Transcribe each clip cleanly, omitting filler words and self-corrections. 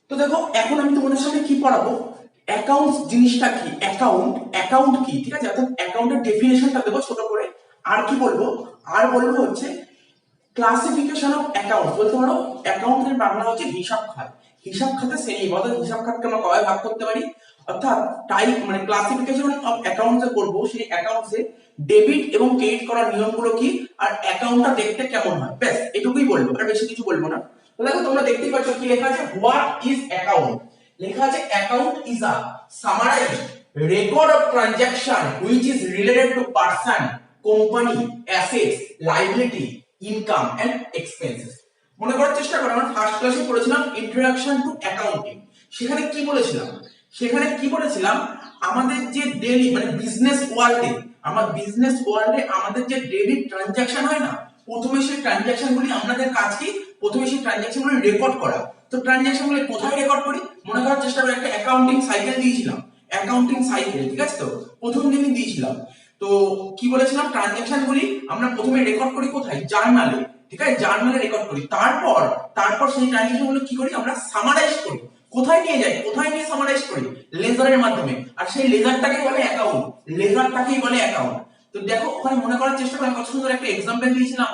তো দেখো এখন আমি তোমাদের সামনে কি পড়াবো, অ্যাকাউন্টস জিনিসটা কি, অ্যাকাউন্ট কি, ঠিক আছে। অর্থাৎ অ্যাকাউন্টের ডেফিনেশনটা দেবো ছোট করে। আর কি বলবো, আর বলবো হচ্ছে ক্লাসিফিকেশন অফ অ্যাকাউন্ট, বলতে পারো অ্যাকাউন্টের বাংলা হচ্ছে হিসাব খাত। হিসাব খাতের শ্রেণী, অর্থাৎ হিসাব খাতকে আমরা কয় ভাগ করতে পারি, অর্থাৎ টাইপ মানে ক্লাসিফিকেশন অফ অ্যাকাউন্টস যে করবো, সেই অ্যাকাউন্টসে ডেবিট এবং ক্রেডিট করার নিয়মগুলো কি, আর অ্যাকাউন্টটা দেখতে কেমন হয়, ব্যাস এটুকুই বলবো, আর বেশি কিছু বলবো না। তো দেখো তোমরা দেখতেই পাচ্ছ কি লেখা আছে, হোয়াট ইজ অ্যাকাউন্ট। লেখা আছে account is a summarised record of transaction which is related to person, company, assets, liability, income and expenses। মনে করার চেষ্টা করো, আমরা ফার্স্ট ক্লাসে পড়েছিলাম ইন্ট্রোডাকশন টু অ্যাকাউন্টিং। সেখানে কি বলেছিলাম, আমাদের যে ডেইলি মানে বিজনেস ওয়ার্ল্ডে, আমাদের যে ডেইলি ট্রানজাকশন হয় না, প্রথমে সেই ট্রানজাকশন গুলি আমাদের কাজ কি, প্রথমে সেই ট্রানজাকশন গুলি রেকর্ড করা। তো ট্রানজাকশন গুলি কোথায় রেকর্ড করি, মনে করার চেষ্টা করো, একটা অ্যাকাউন্টিং সাইকেল দিয়েছিলাম, ঠিক আছে। তো প্রথম দিনই দিয়েছিলাম, তো কি বলেছিলাম, ট্রানজাকশন গুলি আমরা প্রথমে রেকর্ড করি কোথায়, জার্নালে, ঠিক আছে, জার্নালে রেকর্ড করি। তারপর সেই ট্রানজাকশন গুলো কি করি, আমরা সামারাইজ করি। কোথায় নিয়ে যাই, কোথায় নিয়ে সামারাইজ করি, লেজারের মাধ্যমে। আর সেই লেজারটাকে বলে অ্যাকাউন্ট, তো দেখো ওখানে মনে করার চেষ্টা করি, কত সুন্দর একটা এক্সাম্পল দিয়েছিলাম,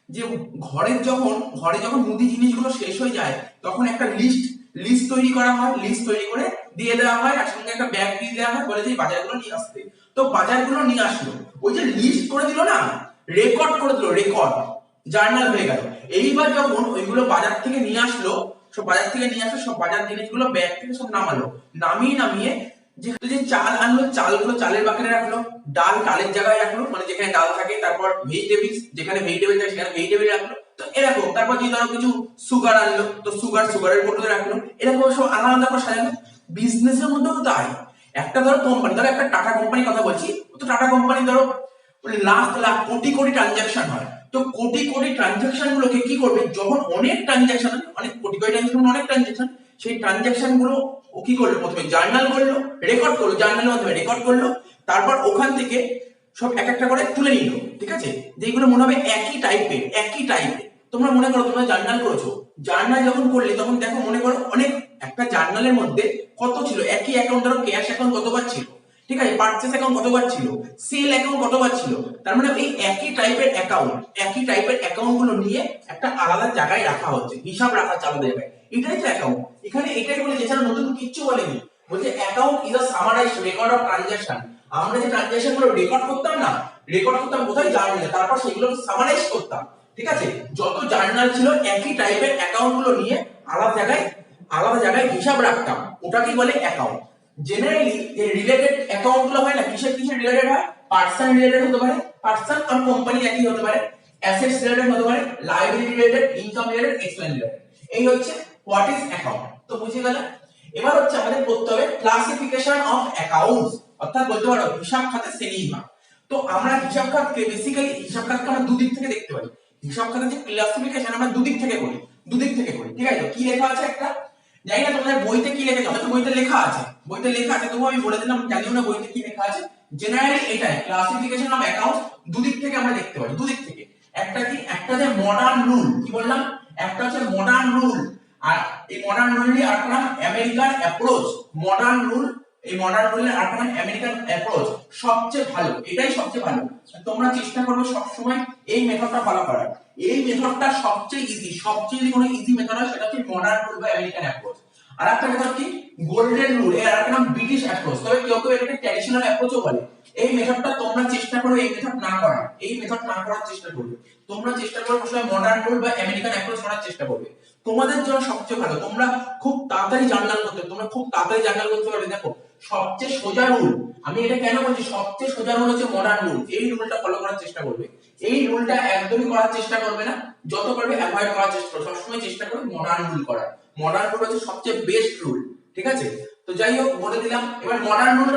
যে ঘরে যখন মুদি জিনিসগুলো শেষ হয়ে যায়, তখন একটা লিস্ট তৈরি করা হয়, লিস্ট তৈরি করে দিয়ে দেওয়া হয়, আর সঙ্গে একটা ব্যাগ দিয়ে দেওয়া হয়, বলে যে বাজারগুলো নিয়ে আসতে। তো বাজারগুলো নিয়ে আসলো, ওই যে লিস্ট করে দিল না, রেকর্ড করে দিল, রেকর্ড জার্নাল হয়ে গেল। এইবার যখন ওইগুলো বাজার থেকে নিয়ে আসলো, সব বাজার জিনিসগুলো ব্যাগ থেকে সব নামিয়ে যে চাল আনলো, চালগুলো চালের বাক্সে রাখলো, ডাল ডালের জায়গায় রাখলো, মানে যেখানে ডাল থাকে, তারপর ভেজিটেবলস, যেখানে ভেজিটেবল থাকে সেখানে ভেজিটেবল রাখলো, তো এরকম। তারপর যে ধরো কিছু সুগার আনলো, তো সুগারের বোতলে রাখলো, এরকম সব আলাদা আলাদা করে সাজানো। বিজনেসের মধ্যেও তাই, একটা ধরো কোম্পানি, ধরো একটা টাটা কোম্পানির কথা বলছি, তো টাটা কোম্পানি ধরো লাখ লাখ কোটি কোটি ট্রানজাকশন হয়। তো কোটি কোটি ট্রানজাকশন গুলোকে কি করবে, যখন অনেক ট্রানজাকশন, অনেক কোটি কোটি ট্রানজাকশন, অনেক ট্রানজাকশন, সেই ট্রানজাকশন গুলো ও কি করলো, প্রথমে জার্নাল করলো, রেকর্ড করলো, জার্নালের মাধ্যমে রেকর্ড করলো, তারপর ওখান থেকে সব এক একটা করে তুলে নিল, ঠিক আছে। যেগুলো মনে হবে একই টাইপের। তোমরা মনে করো তোমরা জার্নাল করেছো, জার্নাল যখন করলে তখন দেখো, মনে করো অনেক, একটা জার্নালের মধ্যে কত ছিল, একই অ্যাকাউন্ট, ধরো ক্যাশ অ্যাকাউন্ট কতবার ছিল, ঠিক আছে, পারচেস অ্যাকাউন্ট কতবার ছিল, সেল অ্যাকাউন্ট কতবার ছিল। তার মানে এই একই টাইপের অ্যাকাউন্ট গুলো নিয়ে একটা আলাদা জায়গায় রাখা হচ্ছে, হিসাব রাখা আলাদা জায়গায়, এটাই তো অ্যাকাউন্ট। এখানে এটাই বলেছে, এছাড়া নতুন কিচ্ছু বলেনি। বলছে account is a summarised record of transaction. আমরা যে ট্রানজাকশন গুলো রেকর্ড করতাম না, কোথায়, জার্নালে, তারপর সেগুলো সামারাইজ করতাম, ঠিক আছে। যত জার্নাল ছিল একই টাইপের অ্যাকাউন্ট গুলো নিয়ে আলাদা জায়গায় হিসাব রাখতাম, ওটাকে বলে অ্যাকাউন্ট। জেনারেলি যে রিলেটেড অ্যাকাউন্ট গুলো হয় না, কিসের রিলেটেড হয়, পার্সন রিলেটেড হতে পারে, পার্সন আর কোম্পানি একই হতে পারে, অ্যাসেটস রিলেটেড হতে পারে, liability related, income related, expense related. এই হচ্ছে হোয়াট ইজ অ্যাকাউন্ট। তো বুঝে গেল। এবার হচ্ছে আমাদের পড়তে হবে ক্লাসিফিকেশন অফ অ্যাকাউন্টস, অর্থাৎ বলতে পারো হিসাব খাতের শ্রেণীবিভাগ। তো আমরা হিসাব খাতকে আমরা দুদিক থেকে দেখতে পারি। হিসাব খাতের যে ক্লাসিফিকেশন আমরা দুদিক থেকে করি, ঠিক আছে। কি লেখা আছে, একটা জানি না তোমাদের বইতে কি লেখা আছে, হয়তো বইতে লেখা আছে, তবুও আমি বলে দিলাম, জানিও না বইতে কি লেখা আছে। জেনারেলি এটাই ক্লাসিফিকেশন অফ অ্যাকাউন্টস, দুদিক থেকে আমরা দেখতে পারি, একটা যে মডার্ন রুল, কি বললাম, একটা হচ্ছে মডার্ন রুল, আর এই মডার্ন রুলের আরেকটা নাম আমেরিকান অ্যাপ্রোচ। এই মডার্ন রুলের আরেকটা নাম আমেরিকান অ্যাপ্রোচ। সবচেয়ে ভালো, এটাই সবচেয়ে ভালো। তোমরা চেষ্টা করবে সবসময় এই মেথডটা ফলো করার। এই মেথডটা সবচেয়ে যদি কোনো ইজি মেথড হয়, সেটা হচ্ছে মডার্ন রুল বা আমেরিকান অ্যাপ্রোচ। আর একটা মেথড কি, গোল্ডেন রুল, এর আরেকটা নাম ব্রিটিশ অ্যাপ্রোচ। তবে কেউ এটাকে ট্র্যাডিশনাল অ্যাপ্রোচও বলে। এই মেথডটা তোমরা চেষ্টা করো এই মেথড না করার চেষ্টা করবে। তোমরা চেষ্টা করো সবসময় মডার্ন রুল বা আমেরিকান অ্যাপ্রোচ করার চেষ্টা করবে, তোমাদের জন্য সবচেয়ে ভালো। তোমরা খুব তাড়াতাড়ি জার্নাল করতে পারবে। দেখো সবচেয়ে সোজা রুল, আমি এটা কেন বলছি, সবচেয়ে সোজা রুল হচ্ছে মডার্ন রুল। এই রুলটা ফলো করার চেষ্টা করবে, এই রুলটা একদমই করার চেষ্টা করবে না, যত পারবে অ্যাভয়েড করার চেষ্টা করবে। সবসময় চেষ্টা করবে মডার্ন রুল করার। মডার্ন রুল হচ্ছে সবচেয়ে বেস্ট রুল, ঠিক আছে। তো যাই হোক, বলে দিলাম। এবার মডার্ন রুল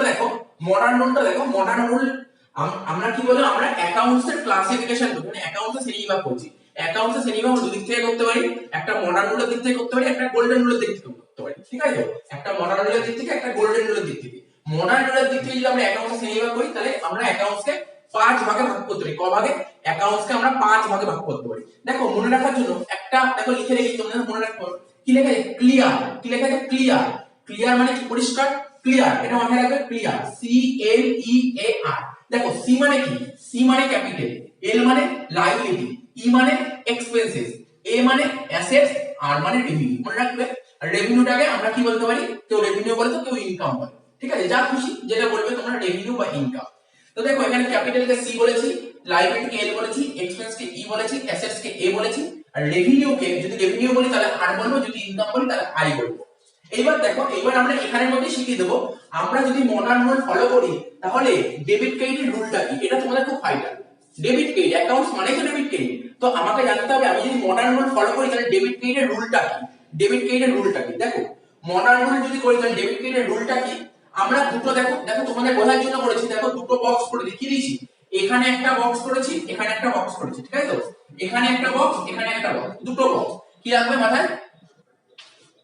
আমরা কি বললাম, আমরা অ্যাকাউন্টস এর ক্লাসিফিকেশন করি, মানে অ্যাকাউন্টস এর শ্রেণীবিভাগ করছি। অ্যাকাউন্টস এর শ্রেণীবিভাগ আমরা দুদিক থেকে করতে পারি, একটা মডার্ন রুলের দিক থেকে করতে পারি, একটা গোল্ডেন রুলের দিক থেকে করতে পারি, ঠিক আছে। একটা মডার্ন রুলের দিক থেকে, একটা গোল্ডেন রুলের দিক থেকে। মডার্ন রুলের দিক থেকে যদি আমরা অ্যাকাউন্টস এর শ্রেণীবিভাগ করি, তাহলে আমরা অ্যাকাউন্টস কে 5 ভাগে ভাগ করতে পারি। ভাগে? অ্যাকাউন্টস কে আমরা 5 ভাগে ভাগ করতে পারি। দেখো মনে রাখার জন্য একটা, দেখো লিখে রেখেছি, তোমরা মনে রাখো। কি লেখা আছে ক্লিয়ার, কি লেখা আছে ক্লিয়ার, ক্লিয়ার মানে কি পরিষ্কার, ক্লিয়ার, এটা মাথায় রাখবে ক্লিয়ার, সি এল ই এ আর। দেখো সি মানে কি, সি মানে ক্যাপিটাল, এল মানে লায়াবিলিটি, ই মানে এক্সপেন্সেস, এ মানে অ্যাসেটস, আর মানে রেভিনিউ। মনে রাখবে রেভিনিউটাকে আমরা কি বলতে পারি, কেউ রেভিনিউ বলে তো কেউ ইনকাম বলে, ঠিক আছে, যা খুশি যেটা বলবে তোমরা, রেভিনিউ বা ইনকাম। তো দেখো এখানে ক্যাপিটালকে সি বলেছি, লায়াবিলিটিকে এল বলেছি, এক্সপেন্সকে ই বলেছি, অ্যাসেটসকে এ বলেছি, আর রেভিনিউকে যদি রেভিনিউ বলি তাহলে আর বলবো, যদি ইনকাম বলি তাহলে আই বলবো। এইবার দেখো, এবার আমরা এখানের মধ্যে শিখিয়ে দেবো, আমরা যদি মডার্ন রুল ফলো করি তাহলে ডেবিট ক্রেডিট রুলটা কি, এটা তোমাদের খুব ভাইটাল। ডেবিট ক্রেডিট অ্যাকাউন্টস মানে তো ডেবিট ক্রেডিট, তো আমাকে জানতে হবে আমি যদি মডার্ন রুল ফলো করি তাহলে ডেবিট ক্রেডিটের রুলটা কি, ডেবিট ক্রেডিটের রুলটা কি। দেখো মডার্ন রুল যদি করি তাহলে ডেবিট ক্রেডিটের রুলটা কি, আমরা দুটো দেখো দেখো তোমাদের বোঝার জন্য করেছি, দেখো দুটো বক্স করে দেখিয়ে দিয়েছি, এখানে একটা বক্স করেছি, এখানে একটা বক্স করেছি, ঠিক আছে তো, এখানে একটা বক্স, এখানে একটা বক্স, দুটো বক্স। কি রাখবে মাথায়,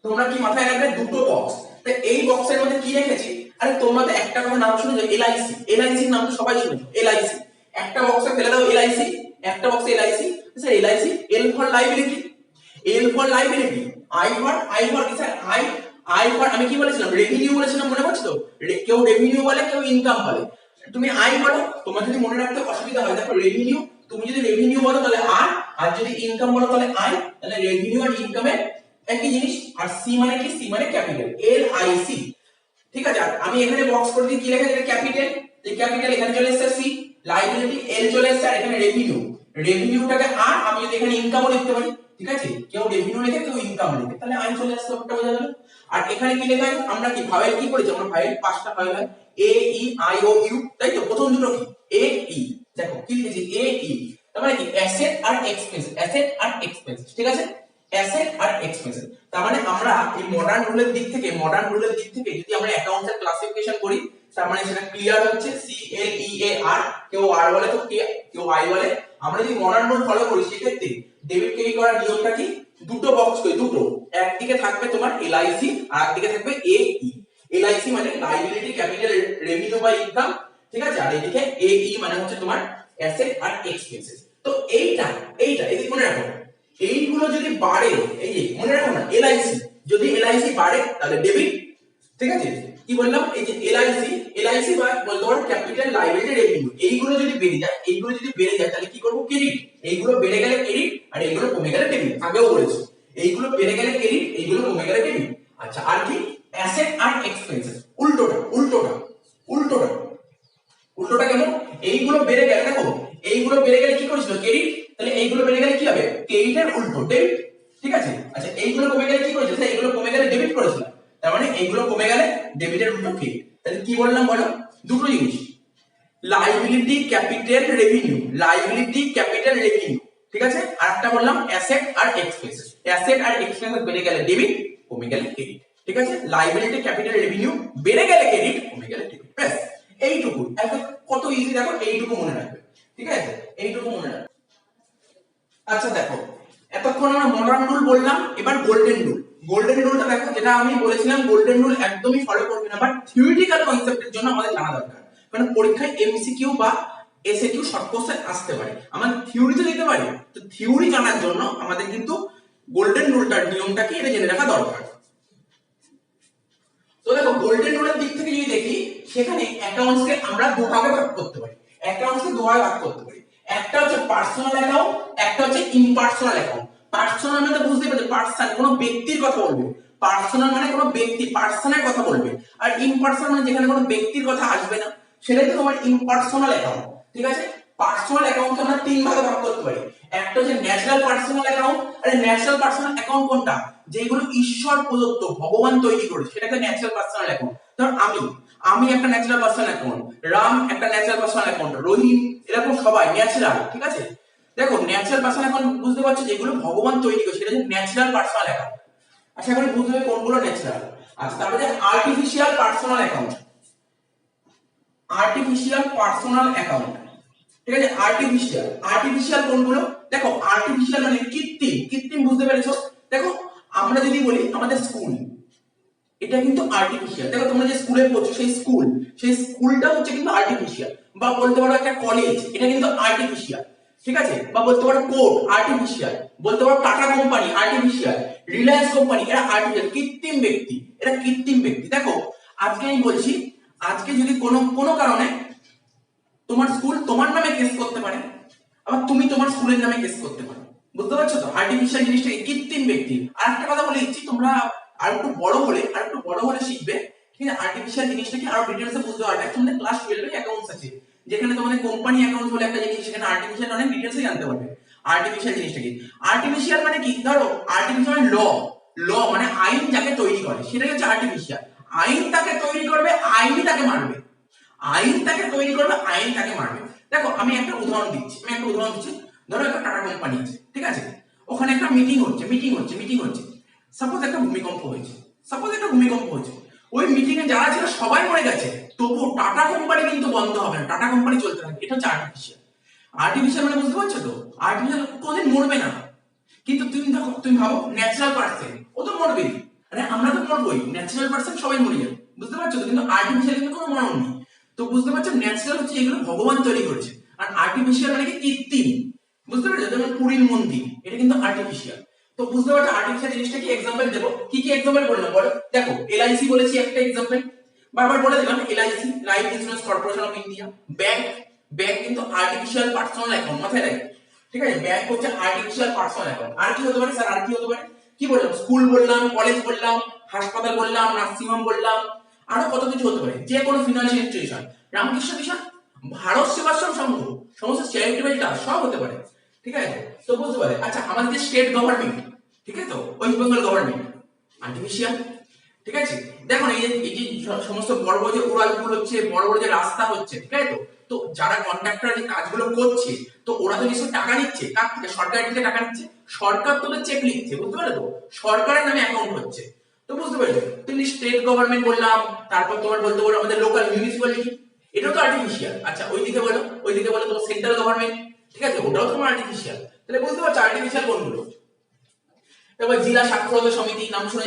তোমরা কি মাথায় রাখবে দুটো বক্স। তো এই বক্সের মধ্যে কি রেখেছি, আরে তোমরা তো একটা কথা নাম শুনেছো এলআইসি, এলআইসি নাম তো সবাই শুনেছো, এলআইসি। একটা বক্সে ফেলে দাও এলআইসি, একটা বক্সে LIC, sir LIC L for liability, L for liability, I for কি স্যার আই ফর আমি কি বলেছিলাম রেভিনিউ বলেছিলাম, মনে পড়ছে তো, কেউ রেভিনিউ বলে কেউ ইনকাম বলে, তুমি আই বলো, তোমার যদি মনে রাখতে অসুবিধা হয় দেখো রেভিনিউ, তুমি যদি রেভিনিউ বলো তাহলে আর যদি ইনকাম বলো তাহলে আই, তাহলে রেভিনিউ আর ইনকামের একই জিনিস। আর সি মানে কি, সি মানে ক্যাপিটাল, এল আই সি, ঠিক আছে। আর আমি এখানে বক্স করে দিই, কি লেখা আছে ক্যাপিটাল, এই ক্যাপিটাল এখানে চলে এসেছে সি, লায়াবিলিটি এল চলে এসেছে, আর এখানে রেভিনিউ, রেভিনিউটাকে আর আমি যদি এখানে ইনকামও লিখতে পারি, ঠিক আছে, কেউ রেভিনিউ লিখে কেউ ইনকাম লিখে, তাহলে আই চলে আসছে, ওটা বোঝা গেল। আর এখানে কি লেখা আছে, আমরা কি ভাওয়েল কি করেছি, আমরা ভাওয়েল পাঁচটা ভাওয়েল হয়, এ ই আই ও ইউ, তাই তো, প্রথম দুটো কি এ ই, দেখো কি লিখেছি এ ই, তার মানে কি অ্যাসেট আর এক্সপেন্স, অ্যাসেট আর এক্সপেন্স, ঠিক আছে, অ্যাসেট আর এক্সপেন্স। তার মানে আমরা এই মডার্ন রুলের দিক থেকে, মডার্ন রুলের দিক থেকে যদি আমরা অ্যাকাউন্টসের ক্লাসিফিকেশন করি, তার মানে সেটা ক্লিয়ার হচ্ছে সি এল ই এ আর, কেউ আর বলে তো কেউ আই বলে। আমরা যদি মডার্ন রুল ফলো করি সেক্ষেত্রে ডেবিট ক্রেডিট করার নিয়মটা কি, দুটো বক্স করে, দুটো, একদিকে থাকবে তোমার এলআইসি আর একদিকে থাকবে এ ই। এলআইসি মানে লায়াবিলিটি ক্যাপিটাল রেভিনিউ বা ইনকাম, ঠিক আছে, আর এদিকে এ ই মানে হচ্ছে তোমার অ্যাসেট আর এক্সপেন্সেস। তো এইটা এদিকে মনে রাখো, এইগুলো যদি বাড়ে, এই যে মনে রাখো না এলআইসি, যদি এলআইসি বাড়ে তাহলে ডেবিট, ঠিক আছে, কি বললাম এই যে এলআইসি বা বলতে পারো ক্যাপিটাল লায়াবিলিটি রেভিনিউ, এইগুলো যদি বেড়ে যায়, এইগুলো যদি বেড়ে যায় তাহলে কি করব ক্রেডিট, এইগুলো বেড়ে গেলে ক্রেডিট আর এইগুলো কমে গেলে ডেবিট, আগেও বলেছি এইগুলো বেড়ে গেলে ক্রেডিট, এইগুলো কমে গেলে ডেবিট। আচ্ছা আর কি অ্যাসেট আর এক্সপেন্সেস, উল্টোটা উল্টোটা উল্টোটা উল্টোটা কেমন, এইগুলো বেড়ে গেলে দেখো, এইগুলো বেড়ে গেলে কি করেছিল ক্রেডিট, তাহলে এইগুলো বেড়ে গেলে কি হবে ক্রেডিটের উল্টো ডেবিট, ঠিক আছে। আচ্ছা এইগুলো কমে গেলে কি করেছিল, এইগুলো কমে গেলে ডেবিট করেছিল, তার মানে এইগুলো কমে গেলে ডেবিটের উল্টো ক্রেডিট। তাহলে কি বললাম বলো, দুটো জিনিস, liability capital revenue, liability capital revenue, ঠিক আছে, আর একটা বললাম অ্যাসেট আর এক্সপেন্স, অ্যাসেট আর এক্সপেন্স বেড়ে গেলে ডেবিট, কমে গেলে ক্রেডিট, ঠিক আছে, লায়াবিলিটি ক্যাপিটাল রেভিনিউ বেড়ে গেলে ক্রেডিট, কমে গেলে ডেবিট, ব্যাস এইটুকু, একদম কত ইজি দেখো, এইটুকু মনে রাখবে, ঠিক আছে, এইটুকু মনে রাখবে। আচ্ছা দেখো এতক্ষণ আমরা মডার্ন রুল বললাম, এবার গোল্ডেন রুল। গোল্ডেন রুলটা দেখো, যেটা আমি বলেছিলাম গোল্ডেন রুল একদমই ফলো করবে না, বাট থিওরিটিক্যাল কনসেপ্টের জন্য আমাদের জানা দরকার, কারণ পরীক্ষায় এমসিকিউ বা এসএকিউ শর্ট কোশ্চেন আসতে পারে, আমরা থিওরিতে দিতে পারি, তো থিওরি জানার জন্য আমাদের কিন্তু গোল্ডেন রুলটার নিয়মটা কি এটা জেনে রাখা দরকার। তো দেখো গোল্ডেন রুলের দিক থেকে যদি দেখি, সেখানে অ্যাকাউন্টসকে আমরা দুভাগে ভাগ করতে পারি, অ্যাকাউন্টসকে দুভাগে ভাগ করতে পারি, একটা হচ্ছে পার্সোনাল অ্যাকাউন্ট, একটা হচ্ছে ইমপার্সোনাল অ্যাকাউন্ট। পার্সোনাল মানে তো বুঝতেই পারছো, পার্সন কোনো ব্যক্তির কথা বলবে, পার্সোনাল মানে কোনো ব্যক্তি পার্সনের কথা বলবে, আর ইমপার্সোনাল মানে যেখানে কোনো ব্যক্তির কথা আসবে না, সেটাই তো তোমার ইমপার্সোনাল অ্যাকাউন্ট, ঠিক আছে। পার্সোনাল অ্যাকাউন্টকে আমরা তিন ভাগে ভাগ করতে পারি, একটা হচ্ছে ন্যাচারাল পার্সোনাল অ্যাকাউন্ট, আর ন্যাচারাল পার্সোনাল অ্যাকাউন্ট কোনটা, যেগুলো ঈশ্বর প্রদত্ত ভগবান তৈরি করেছে, সেটাকে ন্যাচারাল পার্সোনাল অ্যাকাউন্ট। ধর আমি একটা ন্যাচারাল পার্সোনাল অ্যাকাউন্ট, রাম একটা ন্যাচারাল পার্সোনাল অ্যাকাউন্ট, রহিম, এরকম সবাই ন্যাচারাল, ঠিক আছে। দেখো ন্যাচারাল পার্সোনাল অ্যাকাউন্ট বুঝতে পারছো, যেগুলো ভগবান তৈরি করেছে সেটা হচ্ছে ন্যাচারাল পার্সোনাল অ্যাকাউন্ট। আচ্ছা এখন বুঝতে হবে কোনগুলো ন্যাচারাল। আচ্ছা তারপরে artificial personal account, artificial personal account, ঠিক আছে, আর্টিফিশিয়াল কোনগুলো, দেখো আর্টিফিশিয়াল মানে কৃত্রিম, কৃত্রিম বুঝতে পেরেছো। দেখো আমরা যদি বলি আমাদের স্কুল, এটা কিন্তু আর্টিফিশিয়াল, দেখো তোমরা যে স্কুলে পড়ছো সেই স্কুলটা হচ্ছে কিন্তু আর্টিফিশিয়াল, বা বলতে পারো একটা কলেজ, এটা কিন্তু আর্টিফিশিয়াল, ঠিক আছে, বা বলতে পারো কোর্ট আর্টিফিশিয়াল, বলতে পারো tata company artificial, Reliance company, এরা আর্টিফিশিয়াল, কৃত্রিম ব্যক্তি, এরা কৃত্রিম ব্যক্তি। দেখো আজকে আমি বলছি, আজকে যদি কোনো কারণে তোমার স্কুল তোমার নামে কেস করতে পারে, আবার তুমি তোমার স্কুলের নামে কেস করতে পারো। বুঝতে পারছো তো? আর্টিফিশিয়াল জিনিসটা কৃত্রিম ব্যক্তি। আর একটা কথা বলে দিচ্ছি, তোমরা আর একটু বড় হলে শিখবে, ঠিক আছে? আর্টিফিশিয়াল জিনিসটা কি আরো ডিটেইলসে বুঝতে পারবে। তোমাদের ক্লাস 12 এ অ্যাকাউন্টস আছে, যেখানে তোমাদের কোম্পানি অ্যাকাউন্ট বলে একটা জিনিস, সেখানে আর্টিফিশিয়াল অনেক ডিটেইলসে জানতে পারবে। আর্টিফিশিয়াল জিনিসটা কি? আর্টিফিশিয়াল মানে কি? ধরো আর্টিফিশিয়াল মানে ল মানে আইন যাকে তৈরি করে সেটাই হচ্ছে আর্টিফিশিয়াল। আইন তাকে তৈরি করবে, আইনই তাকে মারবে। আইন তাকে তৈরি করবে, আইন তাকে মারবে। দেখো আমি একটা উদাহরণ দিচ্ছি, ধরো একটা টাটা কোম্পানি আছে, ঠিক আছে? ওখানে একটা মিটিং হচ্ছে। সাপোজ একটা ভূমিকম্প হয়েছে, ওই মিটিং এ যারা ছিল সবাই মরে গেছে, তবুও টাটা কোম্পানি কিন্তু বন্ধ হবে না, টাটা কোম্পানি চলতে থাকবে। এটা হচ্ছে আর্টিফিশিয়াল। আর্টিফিশিয়াল মানে বুঝতে পারছো তো? আর্টিফিশিয়াল কোনদিন মরবে না। কিন্তু তুমি ভাবো ন্যাচারাল পার্সন, ও তো মরবেই, আরে আমরা তো মরবই, ন্যাচারাল পার্সন সবাই মরে যাবে। বুঝতে পারছো তো? কিন্তু আর্টিফিশিয়াল কিন্তু কোনো মরণ নেই। তো বুঝতে পারছো, ন্যাচারাল হচ্ছে এগুলো ভগবান তৈরি করেছে, আর আর্টিফিশিয়াল মানে কি? কৃত্রিম। বুঝতে পারছো? যেমন পুরীর মন্দির, এটা কিন্তু আর্টিফিশিয়াল। তো বুঝতে পারছো আর্টিফিশিয়াল জিনিসটা কি? এক্সাম্পল দেবো, কি এক্সাম্পল বললাম বলো? দেখো এলআইসি বলেছি একটা এক্সাম্পল, বারবার বলে দিলাম LIC, life insurance corporation of India. Bank কিন্তু আর্টিফিশিয়াল পার্সোনাল অ্যাকাউন্ট, মাথায় রাখবে, ঠিক আছে? ব্যাংক হচ্ছে আর্টিফিশিয়াল পার্সোনাল অ্যাকাউন্ট। আর কি হতে পারে স্যার? আর কি হতে পারে? কি বললাম? স্কুল বললাম, কলেজ বললাম, হাসপাতাল বললাম, নার্সিং হোম বললাম, আরো কত কিছু হতে পারে। যে কোনো financial institution, Ramakrishna mission, Bharat Sevashram Sangha, সমস্ত চ্যারিটেবল ট্রাস্ট সব হতে পারে, ঠিক আছে? তো বুঝতে পারে। আচ্ছা আমাদের যে স্টেট গভর্নমেন্ট, ঠিক আছে, তো ওয়েস্ট বেঙ্গল গভর্নমেন্ট আর্টিফিশিয়াল, ঠিক আছে? দেখো এই যে সমস্ত বড় বড় যে উড়ালপুল হচ্ছে, বড় বড় যে রাস্তা হচ্ছে, ঠিক আছে? তো যারা কন্ট্রাক্টর যে কাজগুলো করছে, তো ওরা তো নিশ্চয়ই টাকা নিচ্ছে, কার থেকে? সরকারের থেকে টাকা নিচ্ছে, সরকার তো চেক লিখছে, বুঝতে পারলে তো? সরকারের নামে অ্যাকাউন্ট হচ্ছে। তো বুঝতে পারছো? তুমি স্টেট গভর্নমেন্ট বললাম, তারপর তোমার বলতে পারো আমাদের লোকাল মিউনিসিপ্যালিটি, এটাও তো আর্টিফিশিয়াল। আচ্ছা ওইদিকে বলো তোমার সেন্ট্রাল গভর্নমেন্ট, ঠিক আছে, ওটাও তোমার আর্টিফিশিয়াল। তাহলে বুঝতে পারছো আর্টিফিশিয়াল কোনগুলো? এবার জেলা সাক্ষরতা সমিতি, নাম শুনে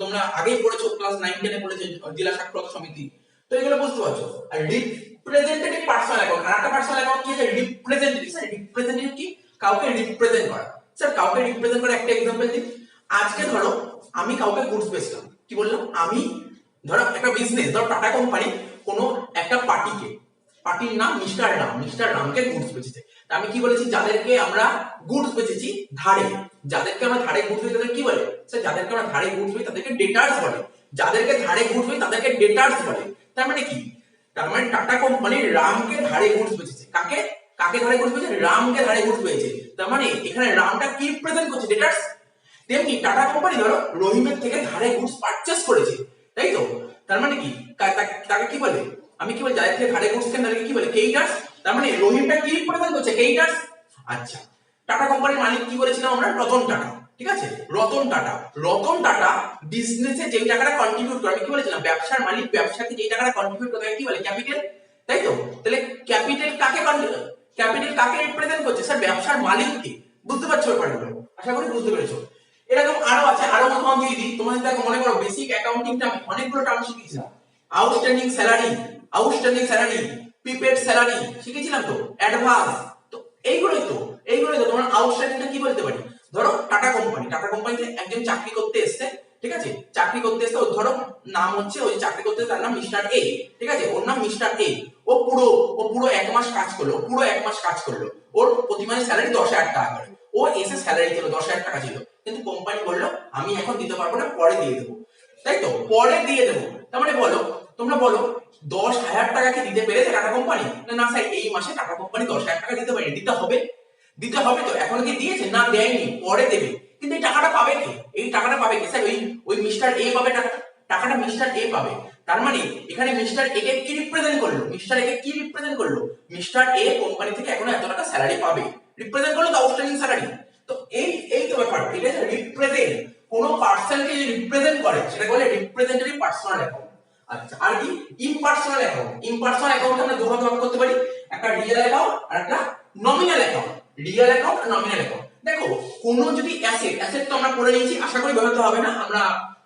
তোমরা আগেই পড়েছো, ক্লাস 9 10 এ পড়েছো জেলা সাক্ষরতা সমিতি। তো এগুলো বুঝতে পারছো। আর রিপ্রেজেন্টেটিভ পার্সোনাল অ্যাকাউন্ট, আর একটা পার্সোনাল অ্যাকাউন্ট কি? রিপ্রেজেন্টেটিভ। স্যার রিপ্রেজেন্টেটিভ কি? কাউকে রিপ্রেজেন্ট করা। স্যার কাউকে রিপ্রেজেন্ট করা একটা এক্সাম্পল দিই। আজকে ধরো আমি কাউকে গুডস বেচলাম, কি বললাম? আমি ধরো একটা বিজনেস, ধরো টাটা কোম্পানি কোনো একটা পার্টির নাম মিস্টার রামকে গুডস বেচেছে। আমি কি বলেছি? যাদেরকে আমরা গুডস বেচেছি ধারে, যাদেরকে আমরা ধারে গুডস বেচি তাদের কি বলে? স্যার যাদেরকে আমরা ধারে গুডস বেচি তাদেরকে ডেটার্স বলে, যাদেরকে ধারে গুডস বেচি তাদেরকে ডেটার্স বলে। তার মানে কি? তার মানে টাটা কোম্পানি রামকে ধারে গুডস বেচেছে। কাকে ধারে গুডস বেচেছে? রামকে ধারে গুডস বেচেছে। তার মানে এখানে রামটা কি রিপ্রেজেন্ট করছে? ডেটার্স। তেমনি টাটা কোম্পানি ধরো রহিমের থেকে ধারে গুডস পারচেজ করেছে, তাই তো? তার মানে কি? তাকে কি বলে? আমি কি বলি? যাদের থেকে ধারে গুডস কেন তাদেরকে কি বলে? কেইটার্স। তার মানে রহিমটা কি রিপ্রেজেন্ট করছে? কেইটার্স। আচ্ছা টাটা কোম্পানির মালিক কি বলেছিলাম আমরা? রতন টাটা, ঠিক আছে? রতন টাটা বিজনেসে যেই টাকাটা কন্ট্রিবিউট করে, আমি কি বলেছিলাম? ব্যবসার মালিক ব্যবসাতে যেই টাকাটা কন্ট্রিবিউট করে তাকে কি বলে? ক্যাপিটাল, তাই তো? তাহলে ক্যাপিটাল কাকে রিপ্রেজেন্ট করছে? স্যার ব্যবসার মালিককে। বুঝতে পারছো ব্যাপারগুলো? আশা করি বুঝতে পেরেছো। এরকম আরো আছে, আরো তোমাকে দিয়ে দিই। তোমাদের দেখো মনে করো বেসিক অ্যাকাউন্টিং টার্ম অনেকগুলো টার্ম শিখেছিলাম। আউটস্ট্যান্ডিং স্যালারি, প্রিপেড স্যালারি শিখেছিলাম তো, অ্যাডভান্স। তো এইগুলোই তো তোমার আউটস্ট্যান্ডিংটা কি বলতে পারি? ধরো টাটা কোম্পানিতে একজন চাকরি করতে এসেছে, ঠিক আছে? চাকরি করতে এসে ওর ধরো নাম হচ্ছে, ওই চাকরি করতে তার নাম মিস্টার এ, ঠিক আছে? ওর নাম মিস্টার এ। ও পুরো 1 মাস কাজ করলো, ওর প্রতি মাসে স্যালারি 10,000 টাকা করে। ও এসে স্যালারি ছিল 10,000 টাকা ছিল, কিন্তু কোম্পানি বললো আমি এখন দিতে পারবো না, পরে দিয়ে দেবো, তাই তো? পরে দিয়ে দেবো। তার মানে তোমরা বলো 10,000 টাকা কি দিতে পেরেছে টাটা কোম্পানি? না স্যার এই মাসে টাটা কোম্পানি 10,000 টাকা দিতে পারেনি। দিতে হবে তো। এখন কি দিয়েছে? না দেয়নি, পরে দেবে। কিন্তু এই টাকাটা পাবে কে? স্যার ওই মিস্টার এ পাবে টাকাটা মিস্টার এ পাবে। তার মানে এখানে মিস্টার এ কে কি রিপ্রেজেন্ট করলো? মিস্টার এ কোম্পানি থেকে এখন এত টাকা স্যালারি পাবে, রিপ্রেজেন্ট করলো তো আউটস্ট্যান্ডিং স্যালারি। তো এই তো ব্যাপার, ঠিক আছে? রিপ্রেজেন্ট, কোন পার্সনকে রিপ্রেজেন্ট করে সেটাকে বলে রিপ্রেজেন্টেটিভ পার্সোনাল অ্যাকাউন্ট। আচ্ছা আর কি? ইম্পার্সোনাল অ্যাকাউন্ট আমরা দুভাগে ভাগ করতে পারি, একটা রিয়েল অ্যাকাউন্ট আর একটা নমিনাল অ্যাকাউন্ট। দেখো কোন যদি অ্যাসেট তো আমরা পড়ে নিয়েছি, আশা করি বোঝাতে হবে না।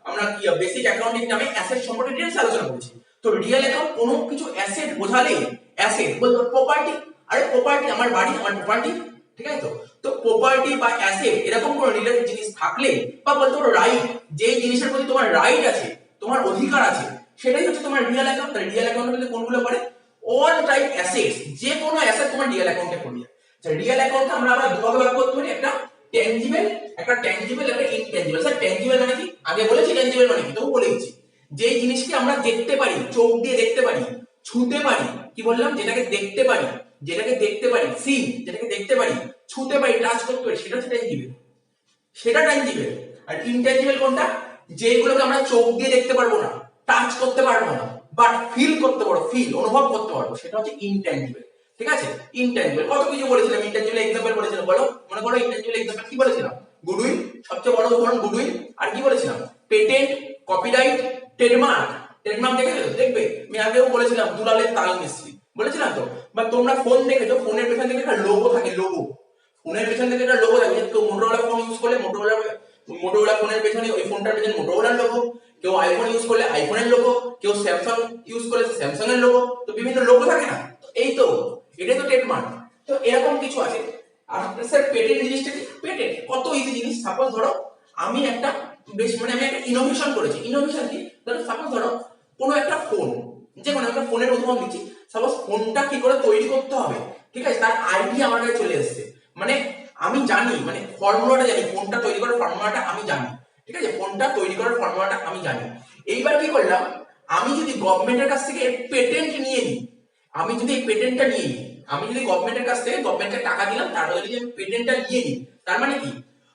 আমরা কি বেসিক অ্যাকাউন্টিং নামে অ্যাসেট সম্পর্কে ডিটেইলস আলোচনা করেছি। তো রিয়েল অ্যাকাউন্ট কোনো কিছু অ্যাসেট বোঝালে, অ্যাসেট বলতে প্রপার্টি, আরে প্রপার্টি আমার বাড়ি, আমার প্রপার্টি, ঠিক আছে? তো তো প্রপার্টি বা অ্যাসেট এরকম কোনো রিলেটেড জিনিস থাকলে বা বলতে পারো রাইট, যে জিনিসের প্রতি তোমার রাইট আছে, তোমার অধিকার আছে, সেটাই হচ্ছে তোমার রিয়েল অ্যাকাউন্ট। রিয়েল অ্যাকাউন্টের মধ্যে কোনগুলো পড়ে? অল টাইপ অ্যাসেটস, যে কোনো অ্যাসেট তোমার রিয়েল অ্যাকাউন্টে পড়ে যায়। আচ্ছা, রিয়েল অ্যাকাউন্টে আমরা আবার দুভাগে ভাগ করতে পারি, একটা ট্যানজিবল, একটা ইনট্যানজিবল। স্যার ট্যানজিবল মানে কি? আগে বলেছি ট্যানজিবল মানে কি, তবু বলে দিচ্ছি। যে জিনিসকে আমরা দেখতে পারি, চোখ দিয়ে দেখতে পারি, ছুঁতে পারি, কি বললাম? যেটাকে দেখতে পারি, যেটাকে দেখতে পারি, সিন, যেটাকে দেখতে পারি, ছুঁতে পারি, টাচ করতে পারি, সেটা হচ্ছে ট্যানজিবল, সেটা ট্যানজিবল। আর ইনট্যানজিবল কোনটা? যেগুলোকে আমরা চোখ দিয়ে দেখতে পারবো না, টাচ করতে পারবো না, বাট ফিল করতে পারবো, ফিল অনুভব করতে পারবো, সেটা হচ্ছে ইনট্যানজিবল। ঠিক আছে? ইনট্যানজিবল কত কিছু বলেছিলাম, ইনট্যানজিবল এক্সাম্পল বলেছিলাম, বলো মনে করো ইনট্যানজিবল এক্সাম্পল কি বলেছিলাম? গুডউইল, সবচেয়ে বড় উদাহরণ গুডউইল। আর কি বলেছিলাম? Patent, copyright, trademark. ট্রেডমার্ক দেখেছো? দেখবে আমি আগেও বলেছিলাম দুলালের তাল মিস্ত্রি, বলেছিলাম তো। বা তোমরা ফোন দেখেছো, ফোনের পেছন থেকে একটা লোগো থাকে, লোগো, ফোনের পেছন থেকে একটা লোগো থাকে। কেউ মোটরোলা ফোন ইউজ করলে মোটরোলা ফোনের পেছনে, ওই ফোনটার পেছনে মোটরোলার লোগো। কেউ আইফোন ইউজ করলে আইফোনের লোগো, কেউ স্যামসাং ইউজ করলে স্যামসাং এর লোগো। তো বিভিন্ন লোগো থাকে না? এই তো, এটাই তো ট্রেডমার্ক। তো এরকম কিছু আছে। আর স্যার পেটেন্ট জিনিসটা কি? পেটেন্ট কত ইজি জিনিস। সাপোজ ধরো আমি একটা আমি একটা ইনোভেশন করেছি। ইনোভেশন কি? ধরো সাপোজ ধরো কোনো একটা ফোন, যে কোনো একটা ফোনের উদাহরণ দিচ্ছি। সাপোজ ফোনটা কি করে তৈরি করতে হবে, ঠিক আছে, তার আইডিয়া আমার কাছে চলে এসেছে। মানে আমি জানি, মানে ফর্মুলাটা জানি, ফোনটা তৈরি করার ফর্মুলাটা আমি জানি। ঠিক আছে, ফোনটা তৈরি করার ফর্মুলাটা আমি জানি। এইবার কি করলাম, আমি যদি গভর্নমেন্টের কাছ থেকে পেটেন্ট নিয়ে নিই, আমি যদি এই পেটেন্টটা নিয়ে নিই, আমি যদি গভর্নমেন্টের কাছ থেকে গভর্নমেন্টকে টাকা দিলাম, তার বদলে যদি আমি পেটেন্টটা নিয়ে নিই, তার মানে কি?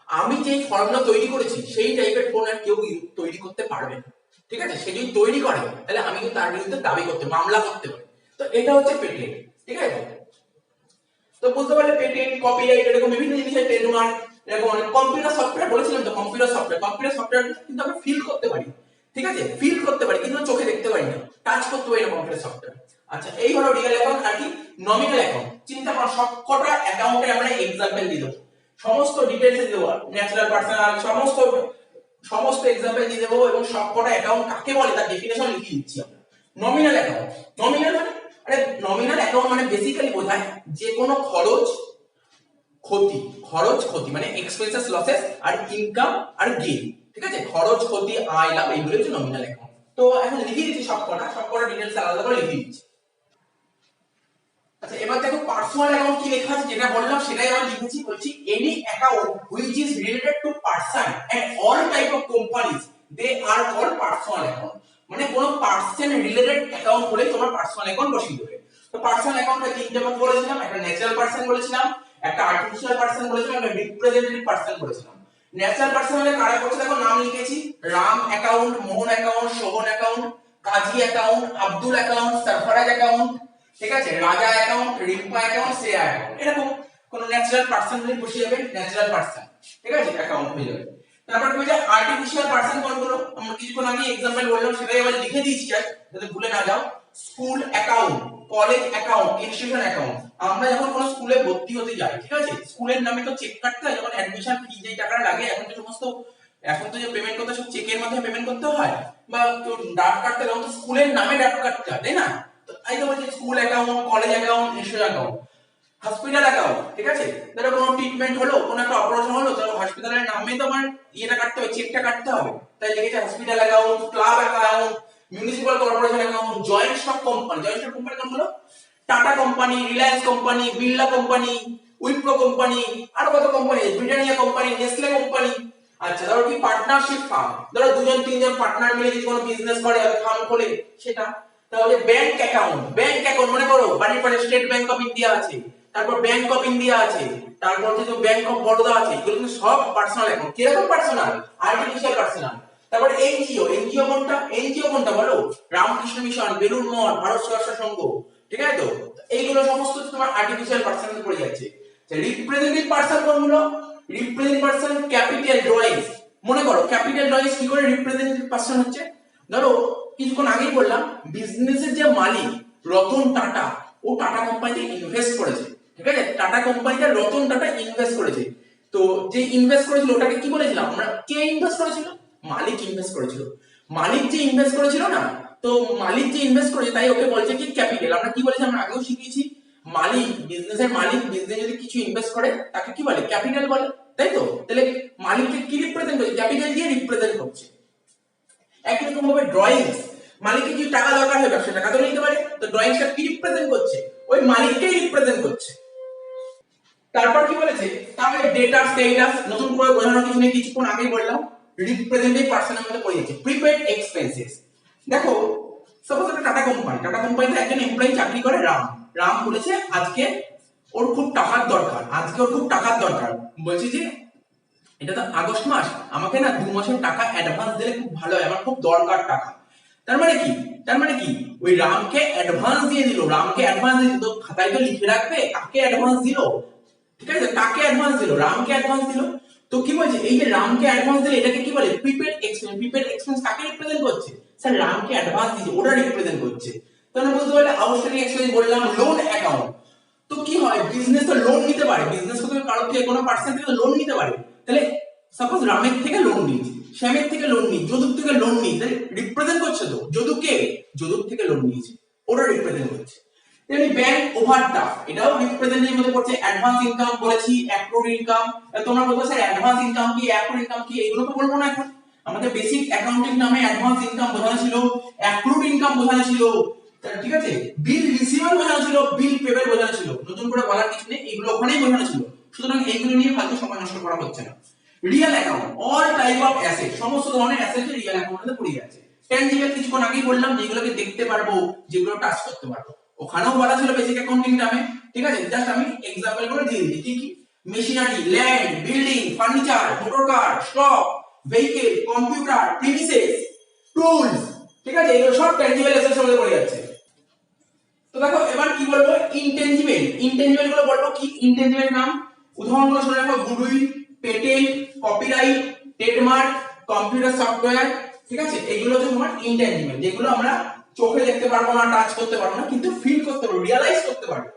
আমি যে ফর্মুলা তৈরি করেছি সেই টাইপের ফোন আর কেউ তৈরি করতে পারবে না। ঠিক আছে, সে যদি তৈরি করে তাহলে আমি কিন্তু তার বিরুদ্ধে দাবি করতে, মামলা করতে পারি। তো এটা হচ্ছে পেটেন্ট। ঠিক আছে, তো বুঝতে পারলে পেটেন্ট, কপিরাইট, এরকম বিভিন্ন জিনিসের ট্রেডমার্ক, এরকম অনেক। কম্পিউটার সফটওয়্যার বলেছিলাম তো, কম্পিউটার সফটওয়্যার কিন্তু আমরা ফিল করতে পারি। ঠিক আছে, ফিল করতে পারি কিন্তু চোখে দেখতে পারি না, টাচ করতে পারি না কম্পিউটার সফটওয়্যার। আচ্ছা, এই হলো রিয়েল অ্যাকাউন্ট। আর কি নমিনাল অ্যাকাউন্ট? চিন্তা করো সবকটা অ্যাকাউন্টে আমরা এক্সাম্পল দিয়ে দেবো, সমস্ত ডিটেইলস দিয়ে দেবো, ন্যাচারাল পার্সোনাল, সমস্ত সমস্ত এক্সাম্পল দিয়ে দেবো, এবং সবকটা অ্যাকাউন্ট কাকে বলে তার ডেফিনেশন লিখে দিচ্ছি আমরা। নমিনাল অ্যাকাউন্ট, নমিনাল মানে, আরে নমিনাল অ্যাকাউন্ট মানে বেসিক্যালি বোঝায় যে কোনো খরচ ক্ষতি, খরচ ক্ষতি মানে এক্সপেন্সেস লসেস, আর ইনকাম আর গেইন। ঠিক আছে, খরচ ক্ষতি আয় লাভ, এইগুলো হচ্ছে নমিনাল অ্যাকাউন্ট। তো এখন লিখে দিচ্ছি সবকটা ডিটেইলস আলাদা করে লিখে দিচ্ছি। আচ্ছা, এবার দেখো পার্সোনাল অ্যাকাউন্ট কি লেখা আছে, যেটা বললাম সেটাই আমি লিখেছি। বলছি any account which is related to person and all type of companies they are called personal account. মানে কোনো পারসন রিলেটেড অ্যাকাউন্ট হলে তোমার পার্সোনাল অ্যাকাউন্ট বসিয়ে দেবে। তো পার্সোনাল অ্যাকাউন্টে তিনটে ভাগ বলেছিলাম, একটা ন্যাচারাল পারসন বলেছিলাম, একটা আর্টিফিশিয়াল পারসন বলেছিলাম, একটা রিপ্রেজেন্টেটিভ পারসন বলেছিলাম। ন্যাচারাল পারসন হলে কারা করছে দেখো, নাম লিখেছি, Ram account, Mohan account, Shovan account, Kazi account, Abdul account, Sarfaraz account, ঠিক আছে, Raja account, Rimpa account, Shreya account. এরকম কোন ন্যাচারাল পারসন হলে বসে যাবে ন্যাচারাল পারসন, ঠিক আছে, অ্যাকাউন্ট হয়ে যাবে। তারপর কি হচ্ছে আর্টিফিশিয়াল পারসন কোনগুলো, আমরা কিছুক্ষণ আগে एग्जांपल বললাম, সেটাই আবার লিখে দিয়েছি যাতে ভুলে না যাও। School account, college account, institution account. আমরা যখন কোনো স্কুলে ভর্তি হতে যাই, ঠিক আছে, স্কুলের নামে তো চেক কাটতে হয়, যখন অ্যাডমিশন ফি যে টাকাটা লাগে, এখন তো যে পেমেন্ট করতে সব চেকের মাধ্যমে পেমেন্ট করতে হয়, বা তো ড্রাফট কাটতে তখন তো স্কুলের নামে ড্রাফট কাটতে হয়, তাই না? তো এই তো বলছি school account, college account, institution account. Hospital account, ঠিক আছে, ধরো কোনো ট্রিটমেন্ট হলো, কোনো একটা অপারেশন হলো, তো হসপিটালের নামে তো আমার ইয়েটা কাটতে হবে, চেকটা কাটতে হবে, তাই লিখেছে hospital account, club account, municipal corporation account, joint stock company. Joint stock company কোনগুলো? Tata company, Reliance company, Birla company, Wipro company, আর কত company, Britannia company, Nestle company. আচ্ছা, ধরো কি পার্টনারশিপ ফার্ম, ধরো দুজন তিনজন পার্টনার মিলে যদি কোনো বিজনেস করে, ফার্ম খোলে, সেটা। তাহলে ব্যাংক অ্যাকাউন্ট, ব্যাংক অ্যাকাউন্ট মনে করো বাড়ির পাশে স্টেট ব্যাংক অফ ইন্ডিয়া আছে, তারপর ব্যাংক অফ ইন্ডিয়া আছে, তারপর যে ব্যাংক অফ বরোদা আছে, এগুলো কিন্তু সব পার্সোনাল অ্যাকাউন্ট। কিরকম পার্সোনাল? Artificial personal. তারপর এনজিও, এনজিও কোনটা বলো? রামকৃষ্ণ মিশন, বেলুড় মঠ, ভারত সেবাশ্রম সংঘ, ঠিক আছে। তো এইগুলো সমস্ত তোমার আর্টিফিশিয়াল পার্সোনাল পড়ে যাচ্ছে। রিপ্রেজেন্টেটিভ পার্সন কোনগুলো? Representative person capital drawings. মনে করো ক্যাপিটাল ড্রয়িংস কি করে রিপ্রেজেন্টেটিভ পার্সন হচ্ছে? ধরো কিছুক্ষণ আগেই বললাম বিজনেসের যে মালিক রতন টাটা, ও টাটা কোম্পানিতে ইনভেস্ট করেছে, ঠিক আছে, টাটা কোম্পানিতে রতন টাটা ইনভেস্ট করেছে। তো যে ইনভেস্ট করেছিল ওটাকে কি বলেছিলাম আমরা? কে ইনভেস্ট করেছিল? মালিক ইনভেস্ট করেছিল। মালিক যে ইনভেস্ট করেছিল না, তো মালিক যে ইনভেস্ট করেছে তাই ওকে বলছে কি ক্যাপিটাল। আমরা কি বলেছি, আমরা আগেও শিখিয়েছি, মালিক, বিজনেসের মালিক বিজনেস যদি কিছু ইনভেস্ট করে তাকে কি বলে? ক্যাপিটাল বলে, তাই তো? তাহলে মালিককে কি রিপ্রেজেন্ট করছে? ক্যাপিটাল দিয়ে রিপ্রেজেন্ট করছে। একই রকম ভাবে ড্রয়িংস, মালিকের কি টাকা দরকার হয়, ব্যবসা টাকা তো নিতে পারে, তো ড্রয়িংসটা কি রিপ্রেজেন্ট করছে? ওই মালিককেই রিপ্রেজেন্ট করছে। তারপর কি বলেছে? তাহলে ডেটা স্টেটাস নতুন করে বোঝানোর কিছু নেই, কিছুক্ষণ আগেই বললাম রিপ্রেজেন্টেটিভ পার্সনের মধ্যে পড়ে যাচ্ছে। প্রিপেড এক্সপেন্সেস, দেখো সাপোজ একটা টাটা কোম্পানিতে একজন এমপ্লয়ি চাকরি করে, রাম। রাম বলেছে আজকে ওর খুব টাকার দরকার, বলছে যে এটা তো আগস্ট মাস, আমাকে না 2 মাসের টাকা অ্যাডভান্স দিলে খুব ভালো হয়, আমার খুব দরকার টাকা। তার মানে কি? ওই রামকে অ্যাডভান্স দিয়ে দিল, তো খাতায় তো লিখে রাখবে কাকে অ্যাডভান্স দিল, ঠিক আছে? কাকে অ্যাডভান্স দিল? রামকে অ্যাডভান্স দিল। তো কি বলছে? এই যে রামকে অ্যাডভান্স দিলে এটাকে কি বলে? Prepaid expense. প্রিপেড এক্সপেন্স কাকে রিপ্রেজেন্ট করছে? স্যার রামকে অ্যাডভান্স দিয়েছে, ওটা রিপ্রেজেন্ট করছে। তাহলে বুঝতে পারলে আউটস্ট্যান্ডিং এক্সপেন্স বললাম, লোন অ্যাকাউন্ট। তো কি হয়? বিজনেস তো লোন নিতে পারে, বিজনেস তো কারোর থেকে কোনো পার্সন থেকে লোন নিতে পারে। তাহলে সাপোজ রামের থেকে লোন নিয়েছি, শ্যামের থেকে লোন নিই, যদুর থেকে লোন নিই, তাহলে রিপ্রেজেন্ট করছে তো যদুর থেকে লোন নিয়েছে, ওটা রিপ্রেজেন্ট করছে। তেমনি ব্যাংক ওভারড্রাফট, এটাও রিপ্রেজেন্টেটিভ মধ্যে পড়ছে। অ্যাডভান্স ইনকাম বলেছি, অ্যাক্রুড ইনকাম। তোমরা বলবে স্যার অ্যাডভান্স ইনকাম কি, অ্যাক্রুড ইনকাম কি, এগুলো তো বলবো না এখন। আমাদের বেসিক অ্যাকাউন্টিং নামে অ্যাডভান্স ইনকাম বোঝানো ছিল, অ্যাক্রুড ইনকাম বোঝানো ছিল, ঠিক আছে? বিল রিসিভেবল বোঝানো ছিল, বিল পেবল বোঝানো ছিল। নতুন করে বলার কিছু নেই, এগুলো ওখানেই বোঝানো ছিল। সুতরাং এইগুলো নিয়ে ফালতু সময় নষ্ট করা হচ্ছে না। Real account, all type of asset, সমস্ত ধরনের অ্যাসেট রিয়েল অ্যাকাউন্টে পড়ে যাচ্ছে। ট্যানজিবল কিছুক্ষণ আগেই বললাম, যেগুলোকে দেখতে পারবো, যেগুলো টাচ করতে পারবো, ওখানেও বলা ছিল বেসিক অ্যাকাউন্টিং নামে, ঠিক আছে? জাস্ট আমি एग्जांपल করে দিয়ে দিই। কি কি? Machinery, land, building, furniture, motor car, stock, vehicle, computer, premises, tools, ঠিক আছে? এগুলো সব ট্যানজিবল অ্যাসেটস এর মধ্যে পড়ে যাচ্ছে। তো দেখো এবার কি বলবো? ইনটেনজিবল গুলো বলবো কি? ইনটেনজিবল নাম উদাহরণগুলো শুনে রাখো: goodwill, patent, copyright, trademark, computer software, ঠিক আছে? এগুলো হচ্ছে তোমার ইনটেনজিবল, যেগুলো আমরা চোখে দেখতে পারবো না, টাচ করতে পারবো না, কিন্তু ফিল করতে পারবো, রিয়ালাইজ করতে পারবো।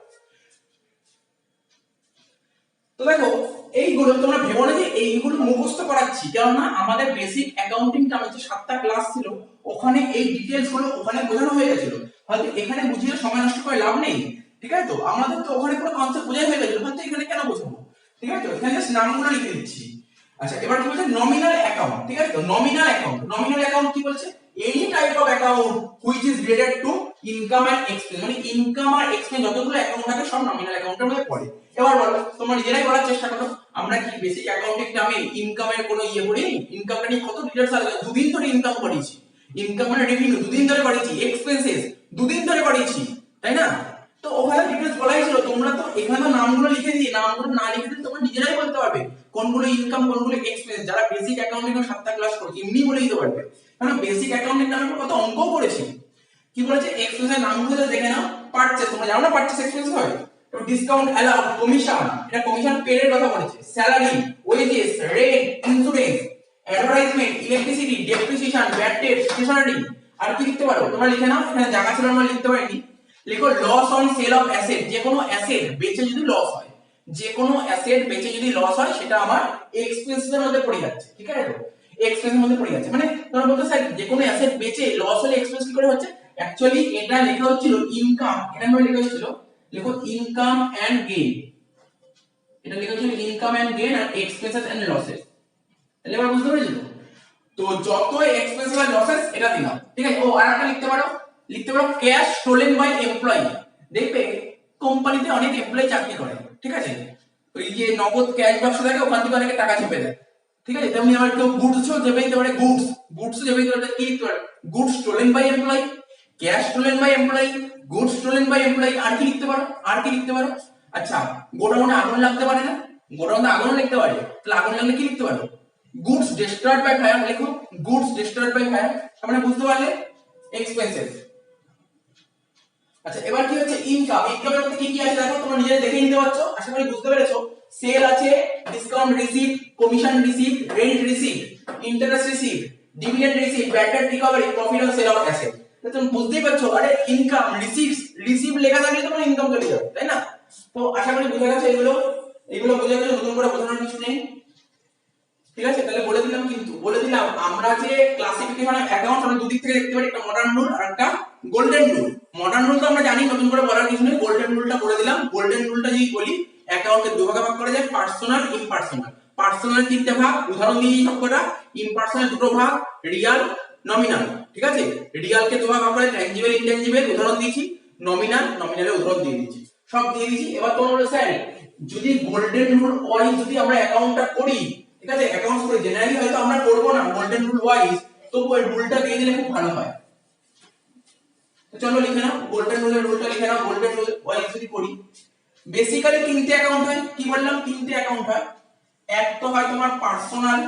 তো দেখো এইগুলো তোমরা ভেবো না যে এইগুলো মুখস্থ করাচ্ছি, কেননা আমাদের বেসিক অ্যাকাউন্টিং নামে যে 7টা ক্লাস ছিল, ওখানে এই ডিটেইলস গুলো ওখানে বোঝানো হয়ে গেছিল। হয়তো এখানে বুঝিয়ে সময় নষ্ট করে লাভ নেই, ঠিক আছে? তো আমাদের তো ওখানে পুরো কনসেপ্ট বোঝাই হয়ে গেছিল, হয়তো এখানে কেন বোঝাবো, ঠিক আছে? এখানে জাস্ট নামগুলো লিখে দিচ্ছি। আচ্ছা এবার কি বলছে? নমিনাল অ্যাকাউন্ট, ঠিক আছে? তো নমিনাল অ্যাকাউন্ট কি বলছে? Any type of account which is related to income and expense, মানে ইনকাম আর এক্সপেন্স যতগুলো অ্যাকাউন্ট থাকে সব নমিনাল অ্যাকাউন্টের মধ্যে পড়ে। এবার বলো, তোমরা নিজেরাই বলার চেষ্টা করো, আমরা কি বেসিক অ্যাকাউন্টিং নামে ইনকামের কোনো পড়িনি? ইনকামটা নিয়ে কত ডিটেইলস আলোচনা, দুদিন ধরে ইনকাম করেছি, ইনকাম মানে রেভিনিউ দুদিন ধরে করেছি, এক্সপেন্সেস দুদিন ধরে করেছি, তাই না? তো ওখানে ডিটেইলস বলাই ছিল, তোমরা তো এখানে নামগুলো লিখে দিয়ে, নামগুলো না লিখে দিয়ে তোমরা নিজেরাই বলতে পারবে কোনগুলো ইনকাম কোনগুলো এক্সপেন্স। যারা বেসিক অ্যাকাউন্টিং এর 7টা ক্লাস করেছে এমনি বলে দিতে পারবে, কারণ বেসিক অ্যাকাউন্টিং নামে কত অঙ্কও করেছি। কি বলেছে? এক্সপেন্সের নামগুলো দেখে নাও। পারচেজ, তোমরা জানো না পারচেজ এক্সপেন্স হয়? তো ডিসকাউন্ট অ্যালাউড, কমিশন, এটা কমিশন পেড এর কথা বলেছে। Salary, wages, rent, insurance, advertisement, electricity, depreciation, bad debt, stationery. আর কি লিখতে পারো? তোমরা লিখে নাও, এখানে জায়গা ছিল আমরা লিখতে পারিনি। লিখো loss on sale of asset, যে কোনো অ্যাসেট বেচে যদি লস হয়, যে কোনো অ্যাসেট বেচে যদি লস হয় সেটা আমার এক্সপেন্সের মধ্যে পড়ে যাচ্ছে, ঠিক আছে? তো এক্সপেন্সের মধ্যে পড়ে যাচ্ছে, মানে তোমরা বলতে স্যার যে কোনো অ্যাসেট বেচে লস হলে এক্সপেন্স কি করে হচ্ছে? অ্যাকচুয়ালি এটা লেখা হচ্ছিল ইনকাম, এটা আমরা লেখা হচ্ছিল, লিখো ইনকাম এন্ড গেইন, এটা লেখা হচ্ছিল ইনকাম এন্ড গেইন আর এক্সপেন্সেস এন্ড লসেস। তাহলে এবার বুঝতে পেরেছো? তো যত এক্সপেন্সেস আর লসেস এটা দিলাম, ঠিক আছে? ও আর একটা লিখতে পারো ক্যাশ স্টোলেন বাই এমপ্লয়ি। দেখবে কোম্পানিতে অনেক এমপ্লয়ি চাকরি করে, ঠিক আছে? ওই যে নগদ ক্যাশ বাক্স থাকে, ওখান থেকে অনেকে টাকা চেপে দেয়, ঠিক আছে? তেমনি আবার কেউ গুডসও চেপে দিতে পারে, গুডস চেপে দিতে পারে। কি লিখতে পারে? Goods stolen by employee, cash stolen by employee, goods stolen by employee. আর কি লিখতে পারো? আচ্ছা গোডাউনে আগুন লাগতে পারে না? গোডাউনে আগুন লাগতে পারে, তাহলে আগুন লাগলে কি লিখতে পারো? গুডস ডিস্ট্রয়েড বাই ফায়ার, লিখো গুডস ডিস্ট্রয়েড বাই ফায়ার। মানে বুঝতে পারলে এক্সপেন্সেস। আচ্ছা এবার কি হচ্ছে? ইনকামের মধ্যে কি কি আছে দেখো, তোমরা নিজে দেখে নিতে পারছো, আশা করি বুঝতে পেরেছো। সেল আছে, discount receipt, commission receipt, rent receipt, interest receipt, dividend receipt, bad date recovery, profit on sale of asset. তুমি বুঝতেই পারছো, আরে ইনকাম রিসিভ লেখা থাকলে তোমার ইনকাম চলে যাবে, তাই না? তো আশা করি বুঝে গেছে এগুলো বুঝে গেছে, নতুন করে বোঝানোর কিছু নেই, ঠিক আছে? তাহলে বলে দিলাম আমরা যে ক্লাসিফিকেশন অফ অ্যাকাউন্টস আমরা দুদিক থেকে দেখতে পারি, একটা মডার্ন রুল আর একটা গোল্ডেন রুল, মডার্ন রুল তো আমরা জানি, নতুন করে বলার কিছু নেই, গোল্ডেন রুলটা বলে দিলাম। গোল্ডেন রুলটা যদি বলি, অ্যাকাউন্টকে দুভাগে ভাগ করা যায়, পার্সোনাল, ইমপার্সোনাল। পার্সোনাল তিনটে ভাগ, উদাহরণ দিয়ে সবকটা। ইমপার্সোনাল দুটো ভাগ, রিয়াল, নমিনাল। ঠিক আছে, রিয়ালকে দুভাগ ভাগ করে, ট্যানজিবল, ইনট্যানজিবল উদাহরণ দিয়েছি, নমিনাল, নমিনালের উদাহরণ দিয়ে দিয়েছি, সব দিয়ে দিয়েছি। এবার তোমরা বলো স্যার যদি গোল্ডেন রুল ওয়াইজ যদি আমরা অ্যাকাউন্টটা করি, ঠিক আছে, অ্যাকাউন্টস করি, জেনারেলি হয়তো আমরা করব না গোল্ডেন রুল ওয়াইজ, তবু এই রুলটা দিয়ে দিলে খুব ভালো হয়। তো চলো লিখে নাও, গোল্ডেন রুলের রুলটা লিখে নাও। গোল্ডেন রুল ওয়াইজ যদি করি, বেসিক্যালি তিনটে অ্যাকাউন্ট হয়। কি বললাম? তিনটে অ্যাকাউন্ট হয়। এক তো হয় তোমার পার্সোনাল,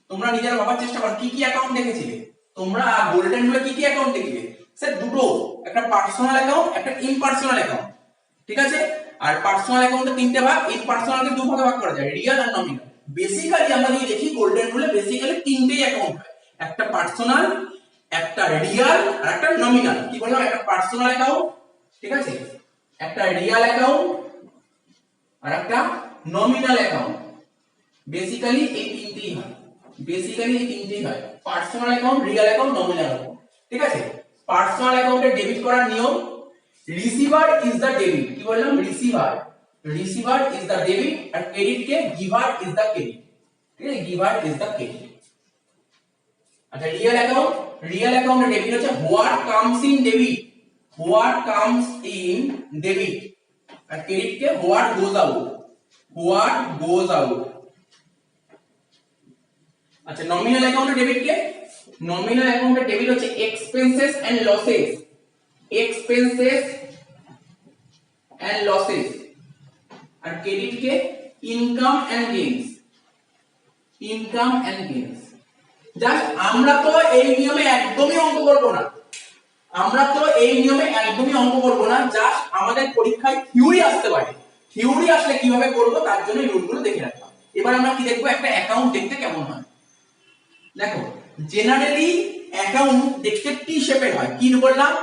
তোমরা নিজেরা ভাবার চেষ্টা করো কি কি অ্যাকাউন্ট দেখেছিলে তোমরা গোল্ডেন রুলে, কি কি অ্যাকাউন্ট দেখলে? স্যার দুটো, একটা পার্সোনাল অ্যাকাউন্ট, একটা ইমপার্সোনাল অ্যাকাউন্ট। ঠিক আছে, আর পার্সোনাল অ্যাকাউন্টে তিনটে ভাগ, ইমপার্সোনালকে দু ভাগে ভাগ করা যায়, রিয়াল আর নমিনাল। বেসিক্যালি আমরা যদি দেখি গোল্ডেন রুলে বেসিক্যালি তিনটেই অ্যাকাউন্ট হয়, একটা পার্সোনাল, একটা রিয়াল আর একটা নমিনাল। কি বললাম? একটা পার্সোনাল অ্যাকাউন্ট, ঠিক আছে, একটা রিয়াল অ্যাকাউন্ট আর একটা নমিনাল অ্যাকাউন্ট। বেসিক্যালি এই তিনটেই হয়, বেসিক্যালি এই তিনটেই হয়, personal account, Real account, nominal account. ঠিক আছে, পার্সোনাল অ্যাকাউন্টে ডেবিট করার নিয়ম, রিসিভার ইজ দা ডেবিট। কি বললাম? Receiver, receiver is the debit, আর ক্রেডিট কে গিভার ইজ দা ক্রেডিট। ঠিক আছে, গিভার ইজ দা ক্রেডিট। আচ্ছা, রিয়েল অ্যাকাউন্ট, রিয়েল অ্যাকাউন্টে ডেবিট হচ্ছে what comes in debit, what comes in debit, আর ক্রেডিট কে what goes out, what goes out. আচ্ছা, নমিনাল অ্যাকাউন্টে ডেবিট কে, নমিনাল অ্যাকাউন্টে ডেবিট হচ্ছে expenses and losses, expenses and losses, আর ক্রেডিট কে income and gains, income and gains. Just আমরা তো এই নিয়মে একদমই অঙ্ক করব না, আমরা তো এই নিয়মে একদমই অঙ্ক করব না, জাস্ট আমাদের পরীক্ষায় থিওরি আসতে পারে, থিওরি আসলে কিভাবে করব তার জন্য এই রুলগুলো দেখে রাখলাম। এবার আমরা কি দেখবো, একটা অ্যাকাউন্ট দেখতে কেমন হয়। দেখো, জেনারেলি অ্যাকাউন্ট দেখতে টি শেপের হয়। কি বললাম?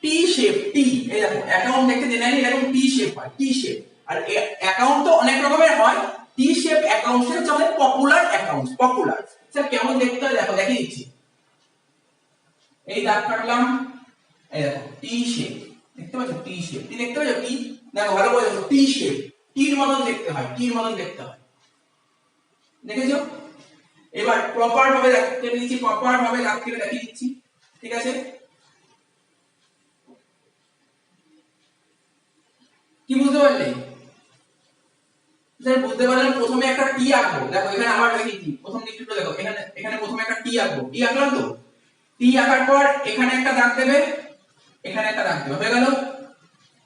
টি শেপ, টি। এই দেখো, অ্যাকাউন্ট দেখতে জেনারেলি এরকম টি শেপ হয়, টি শেপ। আর অ্যাকাউন্ট তো অনেক রকমের হয়, টি শেপ অ্যাকাউন্ট হচ্ছে আমাদের পপুলার অ্যাকাউন্ট, পপুলার। স্যার কেমন দেখতে হয়? দেখো, দেখিয়ে দিচ্ছি। এই দাগ কাটলাম, এই দেখো টি শেপ, দেখতে পাচ্ছ? টি শেপ, টি দেখতে পাচ্ছ? টি, দেখো ভালো করে দেখো, টি শেপ, টির মতন দেখতে হয়, টির মতন দেখতে হয়, দেখেছো? এবার প্রপার ভাবে দাগ কেটে দিচ্ছি, প্রপার ভাবে দাগ কেটে দেখিয়ে দিচ্ছি। ঠিক আছে, কি বুঝতে পারলে? স্যার বুঝতে পারলাম, প্রথমে একটা টি আঁকবো। দেখো এখানে আবার দেখিয়েছি, প্রথম দিকটা দেখো, এখানে এখানে প্রথমে একটা টি আঁকবো। টি আঁকলাম তো, টি আঁকার পর এখানে একটা দাগ দেবে, এখানে একটা দাগ দেবে, হয়ে গেল।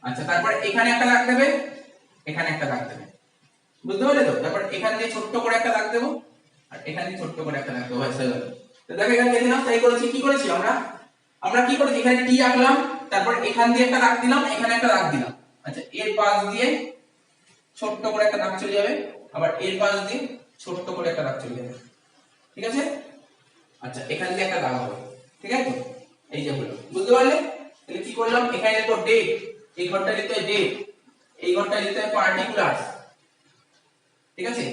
আচ্ছা, তারপর এখানে একটা দাগ দেবে, এখানে একটা দাগ দেবে, বুঝতে পারলে তো? তারপর এখান দিয়ে ছোট্ট করে একটা দাগ দেবো, আর এখান দিয়ে ছোট্ট করে একটা দাগ দেবো, ব্যাস হয়ে গেল। তো দেখো এখানে দেখে নাও, তাই করেছি। কি করেছি আমরা? আমরা কি করেছি? এখানে টি আঁকলাম, তারপর এখান দিয়ে একটা দাগ দিলাম, এখানে একটা দাগ দিলাম। আচ্ছা, এর পাশ দিয়ে ছোট্ট করে একটা দাগ চলে যাবে, আবার এর পাশ দিয়ে ছোট্ট করে একটা দাগ চলে যাবে। ঠিক আছে? আচ্ছা, এখান দিয়ে একটা দাগ হবে। ঠিক আছে, এই যে হলো, বুঝতে পারলে? তাহলে কি করলাম? এখানে লিখো ডেট, এই ঘরটা লিখতে হয় ডেট, এই ঘরটা লিখতে হয় পার্টিকুলারস। ঠিক আছে,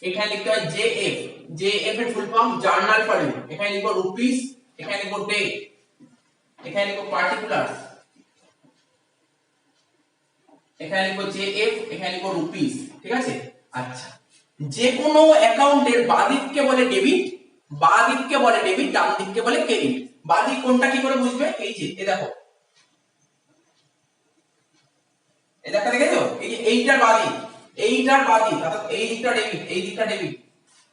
এখানে লিখতে হয় জেএফ, জেএফ এর full form journal for you. এখানে লিখো রুপিস, এখানে লিখো ডেট, এখানে লিখো পার্টিকুলারস, এখানে লিখো জেএফ, এখানে লিখো রুপিস। ঠিক আছে? আচ্ছা, যে কোনো অ্যাকাউন্টের বাঁ দিককে বলে ডেবিট, বাঁ দিককে বলে ডেবিট, ডান দিককে বলে ক্রেডিট। বাঁ দিক কোনটা কি করে বুঝবে? এই যে এই দেখো, এই দেখা দেখেছো? এই যে এইটার বাঁ দিক, এইটার বাঁ দিক, অর্থাৎ এই দিকটা ডেবিট, এই দিকটা ডেবিট,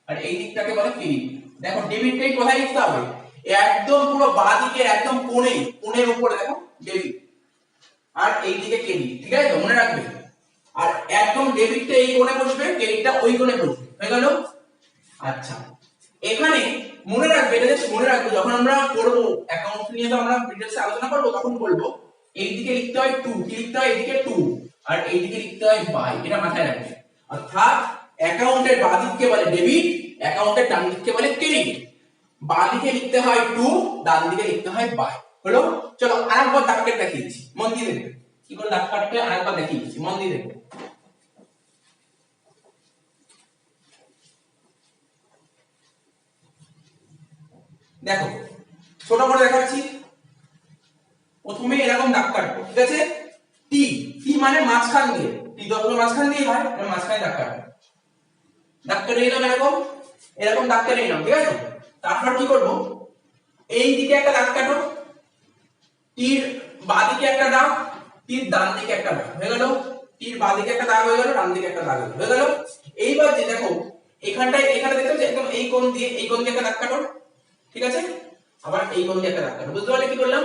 আর এই দিকটাকে বলে ক্রেডিট। দেখো ডেবিটটাই কোথায় লিখতে হবে? একদম পুরো বাঁ দিকে, একদম কোণে, কোণের উপরে দেখো ডেবিট, আর এই দিকে ক্রেডিট। ঠিক আছে তো? মনে রাখবে। আর একদম ডেবিটটা এই কোণে বসবে, ক্রেডিটটা ওই কোণে বসবে, হয়ে গেল? আচ্ছা, এখানে মনে রাখবে, এটা জাস্ট মনে রাখবে, যখন আমরা করব অ্যাকাউন্ট নিয়ে, তো আমরা ডিটেইলসে আলোচনা করব, তখন বলবো এই দিকে লিখতে হয় 2, কি লিখতে হয়? এদিকে 2, আর এই দিকে লিখতে হয় বাই। এটা মাথায় রাখবে। অর্থাৎ অ্যাকাউন্টের বাঁ দিককে বলে ডেবিট, অ্যাকাউন্টের ডান দিককে বলে ক্রেডিট। বাঁ দিকে লিখতে হয় 2, ডান দিকে লিখতে হয় বাই। হলো? চলো আরেকবার দাগ কেটে দেখিয়ে দিচ্ছি, মন দিয়ে দেখবে কি করে দাগ কাটতে হয়, আরেকবার দেখিয়ে দিচ্ছি, মন দিয়ে দেখবে। দেখো, ছোট করে দেখাচ্ছি। প্রথমে এরকম দাগ কাটবো, ঠিক আছে? টি, টি মানে মাঝখান দিয়ে, টি তো হলো মাঝখান দিয়ে হয়, মাঝখানে দাগ কাটবো। দাগ কেটে নিলাম এরকম, এরকম দাগ কেটে নিলাম, ঠিক আছে? তারপর কি করব, এই দিকে একটা দাগ কাটো, তীর বাঁ দিকে একটা দাগ, তীর ডান দিকে একটা দাগ, হয়ে গেল? তীর বাঁ দিকে একটা দাগ হয়ে গেল, ডান দিকে একটা দাগ হয়ে গেল। এইবার যে দেখো এখানটায়, এখানে দেখতে পাচ্ছ একদম এই কোণ দিয়ে, এই কোণ দিয়ে একটা দাগ কাটো, ঠিক আছে? আবার এই কোণ দিয়ে একটা দাগ কাটো। বুঝতে পারলে কি করলাম?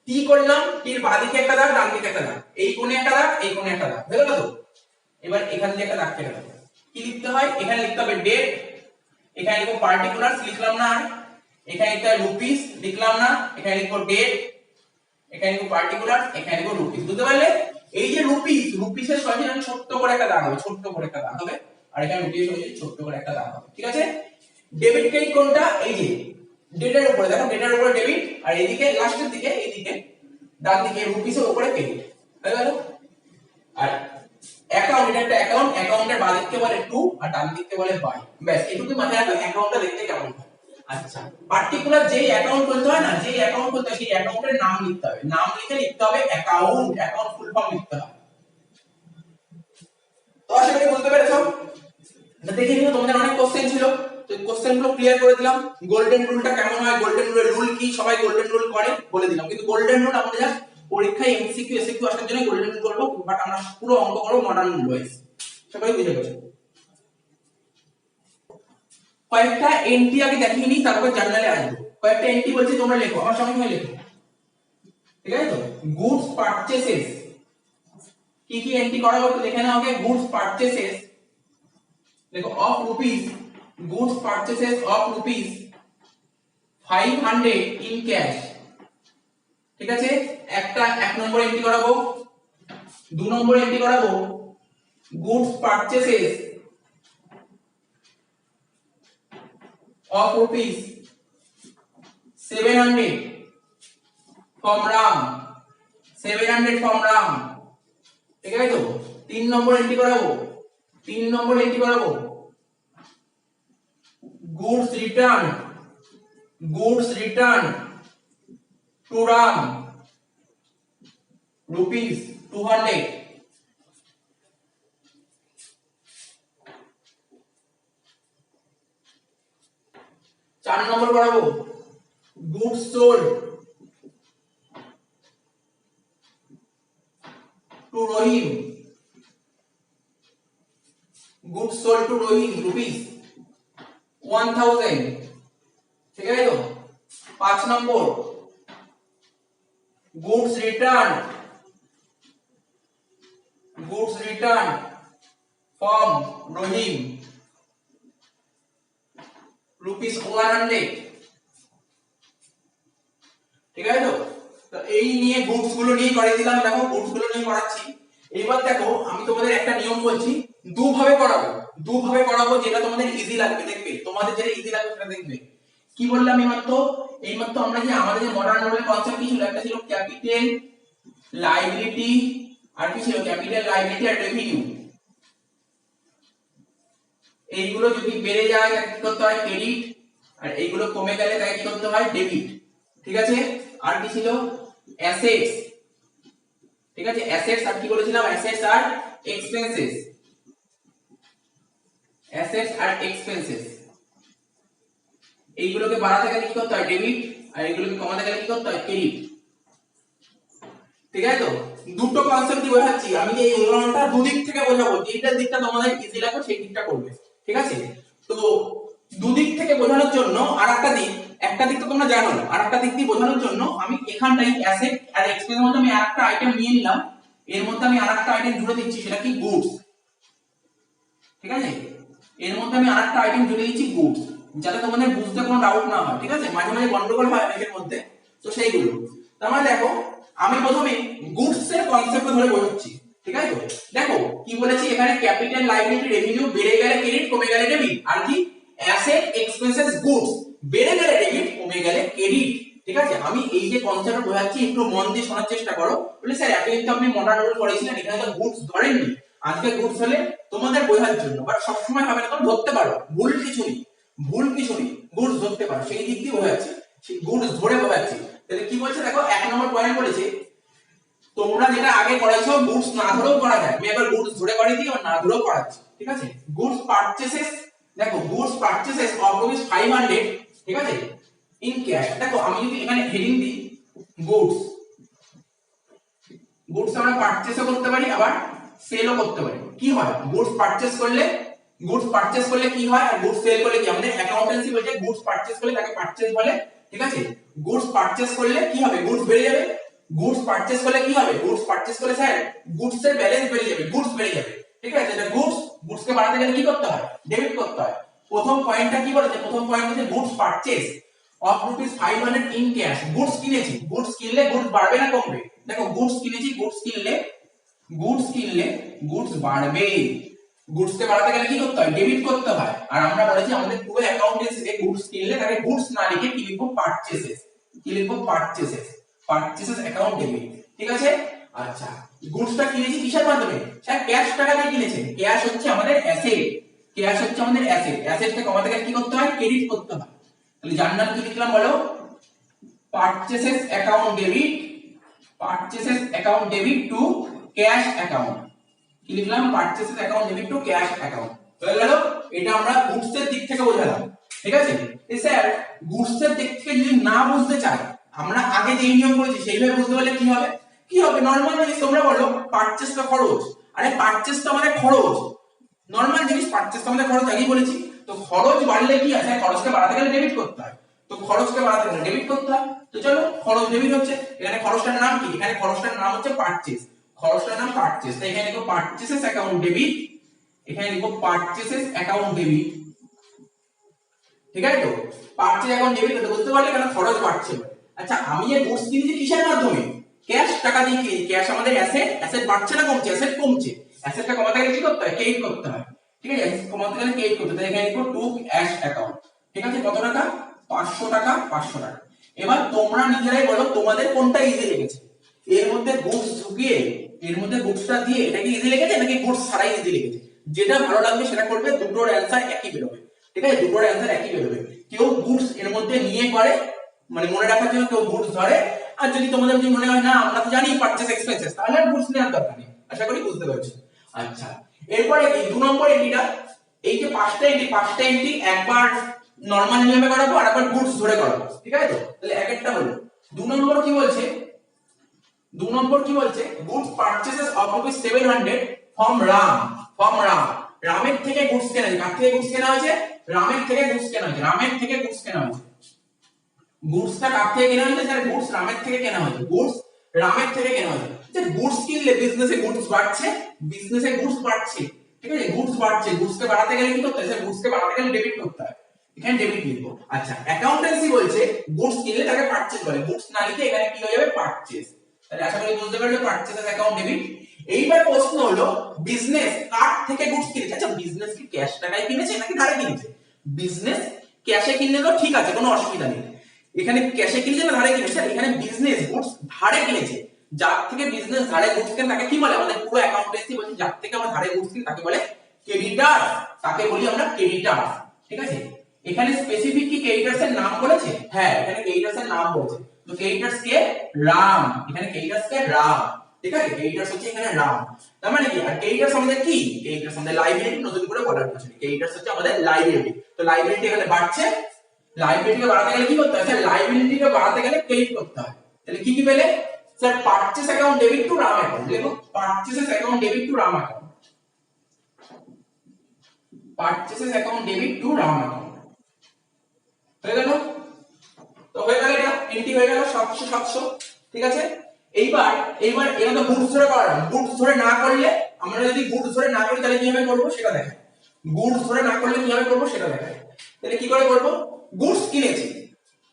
টি করলাম, তীর বাঁ দিকে একটা দাগ, ডান দিকে একটা দাগ, এই কোণে একটা দাগ, এই কোণে একটা দাগ, হয়ে গেল তো? এবার এখান দিয়ে একটা দাগ কেটে দেবো। কি লিখতে হয়? এখানে লিখতে হবে ডেট, এখানে লিখবো পার্টিকুলারস, লিখলাম না। আর এখানে লিখতে হবে রুপিস, লিখলাম না। এখানে লিখবো ডেট, এখানে লিখবো পার্টিকুলার, এখানে লিখবো রুপিস। বুঝতে পারলে? এই যে রুপিস, রুপিসের সঙ্গে ছোট্ট করে একটা দাগ হবে, ছোট্ট করে একটা দাগ হবে। আর এখানে রুপিসের সঙ্গে ছোট্ট করে একটা দাগ হবে, ঠিক আছে? ডেবিট ক্রেডিট কোনটা? এই যে ডেটের উপরে, দেখো ডেটের উপরে ডেবিট, আর এইদিকে লাস্টের দিকে, এইদিকে ডান দিকে রুপিসের উপরে ক্রেডিট, হয়ে গেল? আর অ্যাকাউন্ট, এটা একটা অ্যাকাউন্ট, অ্যাকাউন্টের বাঁ দিককে বলে টু আর ডান দিককে বলে বাই। ব্যাস এটুকুই মাথায় রাখবে অ্যাকাউন্টটা দেখতে কেমন হয়। আচ্ছা, পার্টিকুলার যেই অ্যাকাউন্ট খুলতে হয় না, যেই অ্যাকাউন্ট খুলতে হয় সেই অ্যাকাউন্টের নাম লিখতে হবে, নাম লিখে লিখতে হবে অ্যাকাউন্ট, অ্যাকাউন্ট ফুল ফর্ম লিখতে হবে। তো আশা করি বুঝতে পেরেছো। দেখে নিও, তোমাদের অনেক কোশ্চেন ছিল, তো কোশ্চেনগুলো ক্লিয়ার করে দিলাম। গোল্ডেন রুলটা কেমন হয়, গোল্ডেন রুলের রুল কি, সবাই গোল্ডেন রুল করে বলে দিলাম। কিন্তু গোল্ডেন রুল আমাদের জাস্ট পরীক্ষায় এমসিকিউ এসকিউ আসার জন্য গোল্ডেন রুল করব, বাট আমরা পুরো অঙ্ক করব মডার্ন রুল ওয়াইজ। সবাই বুঝে গেছো? কয়েকটা এন্ট্রি আগে দেখিয়ে নিই, তারপর জার্নালে আসবো। কয়েকটা এন্ট্রি বলছি, তোমরা লেখো, আমার সঙ্গে সঙ্গে লেখো, ঠিক আছে? তো গুডস পারচেসেস, কি কি এন্ট্রি করা হবে দেখে নাও আগে। গুডস পারচেসেস, দেখো of rupees, goods purchases of rupees 500 in cash, ঠিক আছে? একটা 1 নম্বর এন্ট্রি করাবো। 2 নম্বর এন্ট্রি করাবো goods purchases of rupees 700 from Ram, 700 from Ram, ঠিক আছে? তো 3 নম্বর এন্ট্রি করাবো, 3 নম্বর এন্ট্রি করাবো goods return to Ram rupees 200, চার নম্বর করাবো goods sold to Rahim, goods sold to Rahim rupees 1000, ঠিক আছে? তো 5 নম্বর goods return from Rahim rupees 100, ঠিক আছে? তো তো এই নিয়ে গুডস গুলো নিয়ে করে দিলাম, দেখো গুডস গুলো নিয়ে করাচ্ছি। এবার দেখো আমি তোমাদের একটা নিয়ম বলছি, দুভাবে করাবো, যেটা তোমাদের ইজি লাগবে, দেখবে তোমাদের যেটা ইজি লাগবে সেটা দেখবে। কি বললাম এইমাত্র আমরা যে আমাদের যে মডার্ন রুলের কনসেপ্ট কি ছিল, একটা ছিল ক্যাপিটাল, লায়াবিলিটি, আর কি ছিল ক্যাপিটাল, লায়াবিলিটি আর রেভিনিউ। এইগুলো যদি বেড়ে যায় তাকে কি করতে হয়, ক্রেডিট, আর এইগুলো কমে গেলে তাকে কি করতে হয়, ডেবিট, ঠিক আছে? আর কি ছিল, অ্যাসেটস, ঠিক আছে? অ্যাসেটস আর কি বলেছিলাম, অ্যাসেটস আর এক্সপেন্সেস, এইগুলোকে বাড়াতে গেলে কি করতে হয়, ডেবিট, আর এইগুলোকে কমাতে গেলে কি করতে হয়, ক্রেডিট, ঠিক আছে? তো দুটো কনসেপ্ট দিয়ে বোঝাচ্ছি আমি, যে এই উদাহরণটা দুদিক থেকে বোঝাবো, যেটা দিকটা তোমাদের ইজি লাগবে সেই দিকটা করবে, ঠিক আছে? তো দুদিক থেকে বোঝানোর জন্য আরেকটা দিক, একটা দিক তো তোমরা জানো, আরেকটা দিক দিয়ে বোঝানোর জন্য আমি এখানটাই অ্যাসেট আর এক্সপেন্সের মধ্যে আমি আরেকটা আইটেম নিয়ে নিলাম, এর মধ্যে আমি আরেকটা আইটেম জুড়ে দিচ্ছি, সেটা কি, গুডস, ঠিক আছে? এর মধ্যে আমি আরেকটা আইটেম জুড়ে দিচ্ছি গুডস, যাতে তোমাদের বুঝতে কোনো ডাউট না হয়, ঠিক আছে? মাঝে মাঝে গন্ডগোল হয় অনেকের মধ্যে, তো সেইগুলো। তার মানে দেখো আমি প্রথমে গুডস এর কনসেপ্ট ধরে বোঝাচ্ছি, ঠিক আছে? তো দেখো কি বলেছি এখানে, ক্যাপিটাল, লায়াবিলিটি, রেভিনিউ, বেড়ে গেলে ক্রেডিট, কমে গেলে ডেবিট, আর কি অ্যাসেট, এক্সপেন্সেস, গুডস, বেড়ে গেলে ডেবিট, কমে গেলে ক্রেডিট, ঠিক আছে? আমি এই যে কনসেপ্ট বোঝাচ্ছি একটু মন দিয়ে শোনার চেষ্টা করো। বলে স্যার এতদিন তো আপনি মডার্ন রুল পড়েছিলেন, এখানে তো গুডস ধরেননি, আজকে গুডস হলে তোমাদের বোঝার জন্য, বাট সবসময় হবে না, তোমরা ধরতে পারো, ভুল কিছু নেই, গুডস ধরতে পারো, সেই দিক দিয়ে বোঝাচ্ছি। গুডস ধরে পাচ্ছি। তাহলে কি বলছে দেখো, এক নম্বর পয়েন্ট বলেছে তোমরা যেটা আগে করাইছো গুডস না ধরেও করা যায়, আমি এবার গুডস ধরে করাই দিই আর না ধরেও করাচ্ছি, ঠিক আছে। গুডস পারচেসেস, দেখো গুডস পারচেসেস অফ রুপিস 500, ঠিক আছে, ইন ক্যাশ। দেখো আমি যদি এখানে হেডিং দিই গুডস, গুডস আমরা পারচেসও করতে পারি আবার সেলও করতে পারি। কি হয়, গুডস পারচেস করলে, গুডস পারচেস করলে কি হয় আর গুডস সেল করলে কি, আমাদের অ্যাকাউন্টেন্সি বলছে গুডস পারচেস করলে তাকে পারচেস বলে, ঠিক আছে। গুডস পারচেস করলে কি হবে, গুডস বেড়ে যাবে। গুডস পারচেস করলে কি হবে, গুডস পারচেস করলে স্যার গুডস এর ব্যালেন্স বেড়ে যাবে, গুডস বেড়ে যাবে, ঠিক আছে। এটা গুডস, গুডস কে বাড়াতে গেলে কি করতে হয়, ডেবিট করতে হয়। প্রথম পয়েন্টটা কি বলেছে, প্রথম পয়েন্ট হচ্ছে goods purchase of rupees 500 in cash. Goods কিনেছি, গুডস কিনলে গুডস বাড়বে না কমবে, দেখো গুডস কিনেছি, গুডস কিনলে, গুডস কিনলে গুডস বাড়বে। গুডস কে বাড়াতে গেলে কি করতে হয়, ডেবিট করতে হয়। আর আমরা বলেছি আমাদের পুরো অ্যাকাউন্টেন্সিতে গুডস কিনলে তাকে গুডস না লিখে কি লিখবো, পারচেসেস, কি লিখবো, পারচেসেস, পারচেসেস অ্যাকাউন্ট ডেবিট, ঠিক আছে। আচ্ছা, গুডসটা কিনেছি কিসের মাধ্যমে, স্যার ক্যাশ টাকা দিয়ে কিনেছেন। ক্যাশ হচ্ছে আমাদের অ্যাসেট, ক্যাশ হচ্ছে আমাদের অ্যাসেট, অ্যাসেটকে কমাতে গেলে কি করতে হয়, ক্রেডিট করতে হয়। তাহলে যার নাম কি লিখলাম বলো, purchases account debit, purchases account debit to cash account. কি লিখলাম, purchases account debit to cash account. হয়ে গেল, এটা আমরা গুডস এর দিক থেকে বোঝালাম, ঠিক আছে। এই স্যার গুডস এর দিক থেকে যদি না বুঝতে চাই, আমরা আগে যে নিয়ম করেছি সেইভাবে বুঝতে পারলে কি হবে, কি হবে, নরমাল জিনিস তোমরা বলো পারচেস তো খরচ, আরে পারচেস তো আমাদের খরচ, নরমাল জিনিস পারচেস তো আমাদের খরচ, আগেই বলেছি। তো খরচ বাড়লে কি আছে, খরচকে বাড়াতে গেলে ডেবিট করতে হয়, তো খরচকে বাড়াতে গেলে ডেবিট করতে হয়। তো চলো খরচ ডেবিট হচ্ছে, এখানে খরচটার নাম কি, এখানে খরচটার নাম হচ্ছে পারচেস, খরচটার নাম পারচেস, তাই এখানে লিখো পারচেসেস অ্যাকাউন্ট ডেবিট, এখানে লিখো পারচেসেস অ্যাকাউন্ট ডেবিট, ঠিক আছে। তো পারচেস অ্যাকাউন্ট ডেবিট হতে বুঝতে পারলে কেন খরচ বাড়ছে। আচ্ছা আমি এই গুডস কিনেছি কিসের মাধ্যমে, ক্যাশ টাকা দিয়ে কিনেছি, ক্যাশ আমাদের অ্যাসেট, অ্যাসেট বাড়ছে না কমছে, অ্যাসেট কমছে, অ্যাসেটটা কমাতে গেলে কি করতে হয়, ক্রেডিট করতে হয়, ঠিক আছে। অ্যাসেট কমাতে গেলে ক্রেডিট করতে হয়, এখানে লিখো টু ক্যাশ অ্যাকাউন্ট, ঠিক আছে। কত টাকা, 500 টাকা, 500 টাকা। এবার তোমরা নিজেরাই বলো তোমাদের কোনটা ইজি লেগেছে, এর মধ্যে গুডস ঢুকিয়ে, এর মধ্যে গুডসটা দিয়ে এটা কি ইজি লেগেছে নাকি গুডস ছাড়াই ইজি লেগেছে, যেটা ভালো লাগবে সেটা করবে, দুটোর অ্যানসার একই বেরোবে, ঠিক আছে, দুটোর অ্যানসার একই বেরোবে। কেউ গুডস এর মধ্যে নিয়ে করে, মানে মনে রাখার জন্য কেউ গুডস ধরে, আর যদি তোমাদের যদি মনে হয় না আমরা তো জানি পারচেজ এক্সপেন্সেস, তাহলে আর গুডস নেওয়ার দরকার নেই। আশা করি বুঝতে পেরেছো। আচ্ছা এরপরে কি 2 নম্বর এন্ট্রিটা, এই যে পাঁচটা এন্ট্রি একবার নরমাল নিয়মে করাবো আর একবার গুডস ধরে করাবো, ঠিক আছে। তো তাহলে এক একটা হলো 2 নম্বর কি বলছে, 2 নম্বর কি বলছে, goods purchases of rupees 700 from Ram, from Ram, রামের থেকে গুডস কেনা হয়েছে, কার থেকে গুডস কেনা হয়েছে, রামের থেকে গুডস কেনা হয়েছে, রামের থেকে গুডস কেনা হয়েছে। গুডসটা কার থেকে কেনা হয়েছে, স্যার গুডস রামের থেকে কেনা হয়েছে, গুডস রামের থেকে কেনা হয়েছে। যে গুডস কিনলে বিজনেসে গুডস বাড়ছে, বিজনেসে গুডস বাড়ছে, ঠিক আছে, গুডস বাড়ছে, গুডসকে বাড়াতে গেলে কি করতে হয়, স্যার গুডসকে বাড়াতে গেলে ডেবিট করতে হয়, এখানে ডেবিট লিখবো। আচ্ছা অ্যাকাউন্টেন্সি বলছে গুডস কিনলে তাকে পারচেজ বলে, গুডস না লিখে এখানে কি হয়ে যাবে, পারচেজ। তাহলে আশা করি বুঝতে পারলে পারচেজ অ্যাকাউন্ট ডেবিট। এইবার প্রশ্ন হলো বিজনেস কার থেকে গুডস কিনেছে, আচ্ছা বিজনেস কি ক্যাশ টাকায় কিনেছে নাকি ধারে কিনেছে, বিজনেস ক্যাশে কিনলে তো ঠিক আছে কোনো অসুবিধা নেই, এখানে ক্যাশে কিনেছে না ধারে কিনেছে, এখানে বিজনেস গুডস ধারে কিনেছে, যার থেকে বিজনেস ধারে গুডস কেনে তাকে কি বলে, আমাদের পুরো অ্যাকাউন্টেন্সি বলছে যার থেকে আমরা ধারে গুডস কিনি তাকে বলে ক্রেডিটর, তাকে বলি আমরা ক্রেডিটর, ঠিক আছে। এখানে স্পেসিফিক কি ক্রেডিটরস এর নাম বলেছে, হ্যাঁ এখানে ক্রেডিটরস এর নাম বলেছে, তো ক্রেডিটরস কে রাম, এখানে ক্রেডিটরস কে রাম, ঠিক আছে, ক্রেডিটরস হচ্ছে এখানে রাম। তার মানে কি, আর ক্রেডিটরস আমাদের কি, ক্রেডিটরস আমাদের লাইবিলিটি, নতুন করে বলার কিছু নেই, ক্রেডিটরস হচ্ছে আমাদের লাইবিলিটি। তো লাইবিলিটি এখানে বাড়ছে, লাইবিলিটিকে বাড়াতে গেলে কি করতে হয়, স্যার লাইবিলিটিকে বাড়াতে গেলে ক্রেডিট করতে হয়। তাহলে কি কি পেলে, sir purchase account debit to Ram account, দেখো purchases account debit to Ram account, purchases account debit to Ram account হয়ে গেল। তো হয়ে গেল, এটা এন্ট্রি হয়ে গেল 700 700, ঠিক আছে। এইবার এইবার এটা তো গুডস ধরে করালাম, গুডস ধরে না করলে, আমরা যদি গুডস ধরে না করি তাহলে কিভাবে করব সেটা দেখাই, গুডস ধরে না করলে কিভাবে করব সেটা দেখাই। তাহলে কি করে করব, গুডস কিনেছি,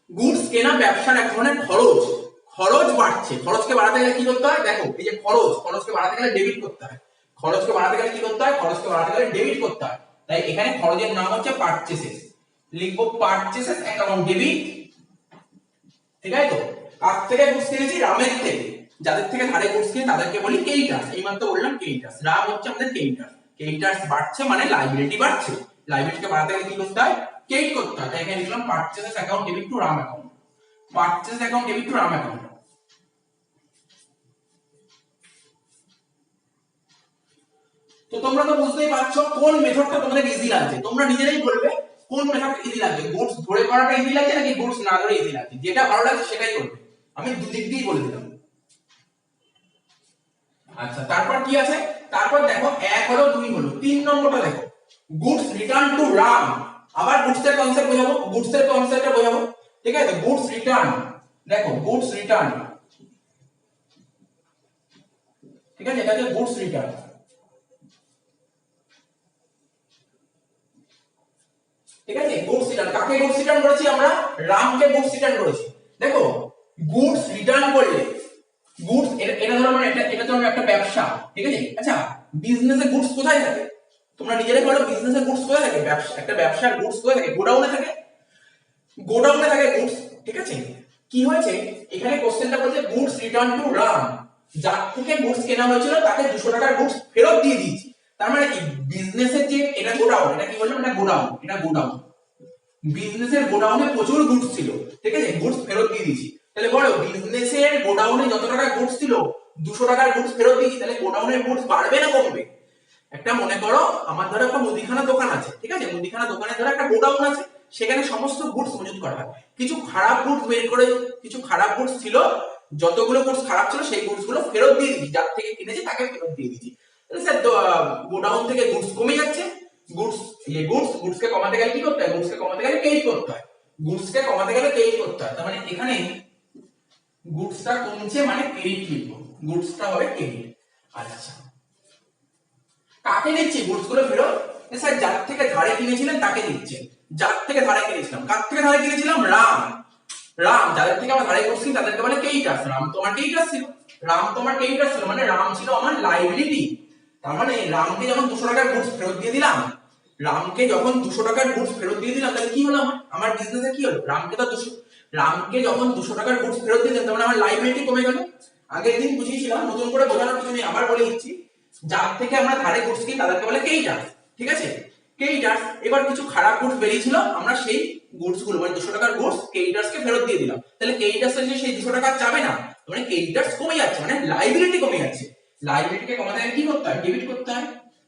গুডস কেনা ব্যবসার এক ধরনের খরচ, খরচ বাড়ছে, খরচকে বাড়াতে গেলে কি করতে হয়, দেখো এই যে খরচ, খরচকে বাড়াতে গেলে ডেবিট করতে হয়, খরচকে বাড়াতে গেলে কি করতে হয়, খরচকে বাড়াতে গেলে ডেবিট করতে হয়। তাই এখানে খরচের নাম হচ্ছে পারচেসেস, লিখবো পারচেসেস অ্যাকাউন্ট ডেবিট, ঠিক আছে। তো কার থেকে গুডস কিনেছি, রামের থেকে, যাদের থেকে ধারে গুডস কিনে তাদেরকে বলি ক্রেডিটার্স, এই মাত্র বললাম ক্রেডিটার্স, রাম হচ্ছে আমাদের ক্রেডিটার্স, ক্রেডিটার্স বাড়ছে মানে লাইবিলিটি বাড়ছে, লাইবিলিটিকে বাড়াতে গেলে কি করতে হয়, ক্রেডিট করতে হয়, তাই এখানে লিখলাম purchases account debit to Ram account. Purchase account debit to Ram account. তো তোমরা তো বুঝতেই পারছো কোন মেথডটা তোমাদের ইজি লাগছে, তোমরা নিজেরাই বলবে কোন মেথড ইজি লাগছে, গুডস ধরে করাটা ইজি লাগছে নাকি গুডস না ধরে ইজি লাগছে, যেটা ভালো লাগছে সেটাই করবে, আমি দুদিক দিয়েই বলে দিলাম। আচ্ছা তারপর কি আছে, তারপর দেখো এক হলো দুই হলো, তিন নম্বরটা দেখো গুডস রিটার্ন টু রাম, আবার গুডস এর কনসেপ্ট বোঝাবো, গুডস এর কনসেপ্টটা বোঝাবো, ঠিক আছে। গুডস রিটার্ন, দেখো গুডস রিটার্ন, ঠিক আছে, এটা হচ্ছে গুডস রিটার্ন, ঠিক আছে। গুডস রিটার্ন, কাকে গুডস রিটার্ন করেছি আমরা, রামকে গুডস রিটার্ন করেছি। দেখো গুডস রিটার্ন করলে, গুডস এটা ধরো মানে এটা ধরো একটা ব্যবসা, ঠিক আছে। আচ্ছা বিজনেসে গুডস কোথায় থাকে, তোমরা নিজেরাই বলো বিজনেসে গুডস কোথায় থাকে, ব্যবসা একটা ব্যবসার গুডস কোথায় থাকে, গোডাউনে থাকে, গোডাউনে থাকে গুডস, ঠিক আছে। কি হয়েছে এখানে কোশ্চেনটা বলছে গুডস রিটার্ন টু রাম, যার থেকে গুডস কেনা হয়েছিল তাকে 200 টাকার গুডস ফেরত দিয়ে দিয়েছি। তার মানে কি বিজনেসের যে এটা গোডাউন, এটা কি বললাম, এটা গোডাউন, এটা গোডাউন, বিজনেসের গোডাউনে প্রচুর গুডস ছিল, ঠিক আছে, গুডস ফেরত দিয়ে দিয়েছি। তাহলে বলো বিজনেসের গোডাউনে যত টাকা গুডস ছিল 200 টাকার গুডস ফেরত দিয়েছি, তাহলে গোডাউনের গুডস বাড়বে না কমবে? একটা মনে করো আমার ধরো একটা মুদিখানা দোকান আছে, ঠিক আছে, মুদিখানা দোকানে ধরো একটা গোডাউন আছে, সেখানে সমস্ত গুডস মজুত করা হয়, কিছু খারাপ গুডস বের করে, কিছু খারাপ গুডস ছিল, যতগুলো গুডস খারাপ ছিল সেই গুডস গুলো ফেরত দিয়ে দিয়েছি, যার থেকে কিনেছি তাকে ফেরত দিয়ে দিয়েছি। তাহলে স্যার গোডাউন থেকে গুডস কমে যাচ্ছে, গুডস কে কমাতে গেলে কি করতে হয়, গুডস কে কমাতে গেলে ক্রেডিট করতে হয়, গুডস কে কমাতে গেলে ক্রেডিট করতে হয়, তার মানে এখানে গুডসটা কমছে মানে ক্রেডিট লিখবো, গুডসটা হবে ক্রেডিট। আচ্ছা কাকে দিচ্ছি গুডস গুলো ফেরত, স্যার যার থেকে ধারে কিনেছিলেন তাকে দিচ্ছেন, যার থেকে ধারে কিনেছিলাম, কার থেকে ধারে কিনেছিলাম, রাম, রাম যাদের থেকে আমরা ধারে করছি তাদেরকে বলে ক্রেডিটার্স, রাম তোমার ক্রেডিটার্স ছিল, রাম তোমার ক্রেডিটার্স ছিল মানে রাম ছিল আমার লাইবিলিটি। তার মানে রামকে যখন 200 টাকার গুডস ফেরত দিয়ে দিলাম, রামকে যখন 200 টাকার গুডস ফেরত দিয়ে দিলাম তাহলে কি হলো, আমার বিজনেসে কি হলো, রামকে যখন 200 টাকার গুডস ফেরত দিয়ে দিলাম তার মানে আমার লাইবিলিটি কমে গেল। আগের দিন বুঝিয়েছিলাম, নতুন করে বোঝানোর কিছু নেই, আবার বলে দিচ্ছি, যার থেকে আমরা ধারে গুডস কিনি তাদেরকে বলে ক্রেডিটার্স, ঠিক আছে, ক্রেডিটার্স। এবার কিছু খারাপ গুডস বেরিয়েছিল, আমরা সেই গুডস গুলো মানে 200 টাকার গুডস ক্রেডিটার্স কে ফেরত দিয়ে দিলাম, তাহলে ক্রেডিটার্স এসে সেই 200 টাকা যাবে না, মানে ক্রেডিটার্স কমে যাচ্ছে, মানে লাইবিলিটি কমে যাচ্ছে, লাইবিলিটিকে কমাতে গেলে কি করতে হয়, ডেবিট করতে হয়।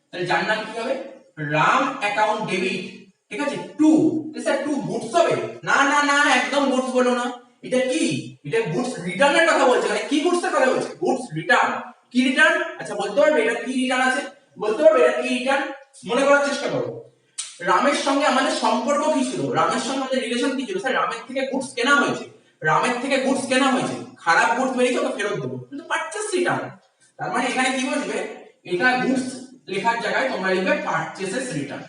তাহলে যার নাম কি হবে, রাম অ্যাকাউন্ট ডেবিট, ঠিক আছে, টু, স্যার টু গুডস হবে না, না না একদম গুডস বলো না, এটা কি, এটা গুডস রিটার্নের কথা বলছে, মানে কি গুডস এর কথা বলছে, গুডস রিটার্ন, কি রিটার্ন, আচ্ছা বলতে পারবে এটা কি রিটার্ন আছে, বলতে পারবে এটা কি রিটার্ন, মনে করার চেষ্টা করো। রামের সঙ্গে আমাদের সম্পর্ক কি ছিল, রামের সঙ্গে আমাদের রিলেশন কি ছিল, স্যার রামের থেকে গুডস কেনা হয়েছে, রামের থেকে গুডস কেনা হয়েছে, খারাপ গুডস বেরিয়েছে ওকে ফেরত দেবো, কিন্তু পারচেজ রিটার্ন। তার মানে এখানে কি বলবে, এটা গুডস লেখার জায়গায় তোমরা লিখবে পারচেজেস রিটার্ন,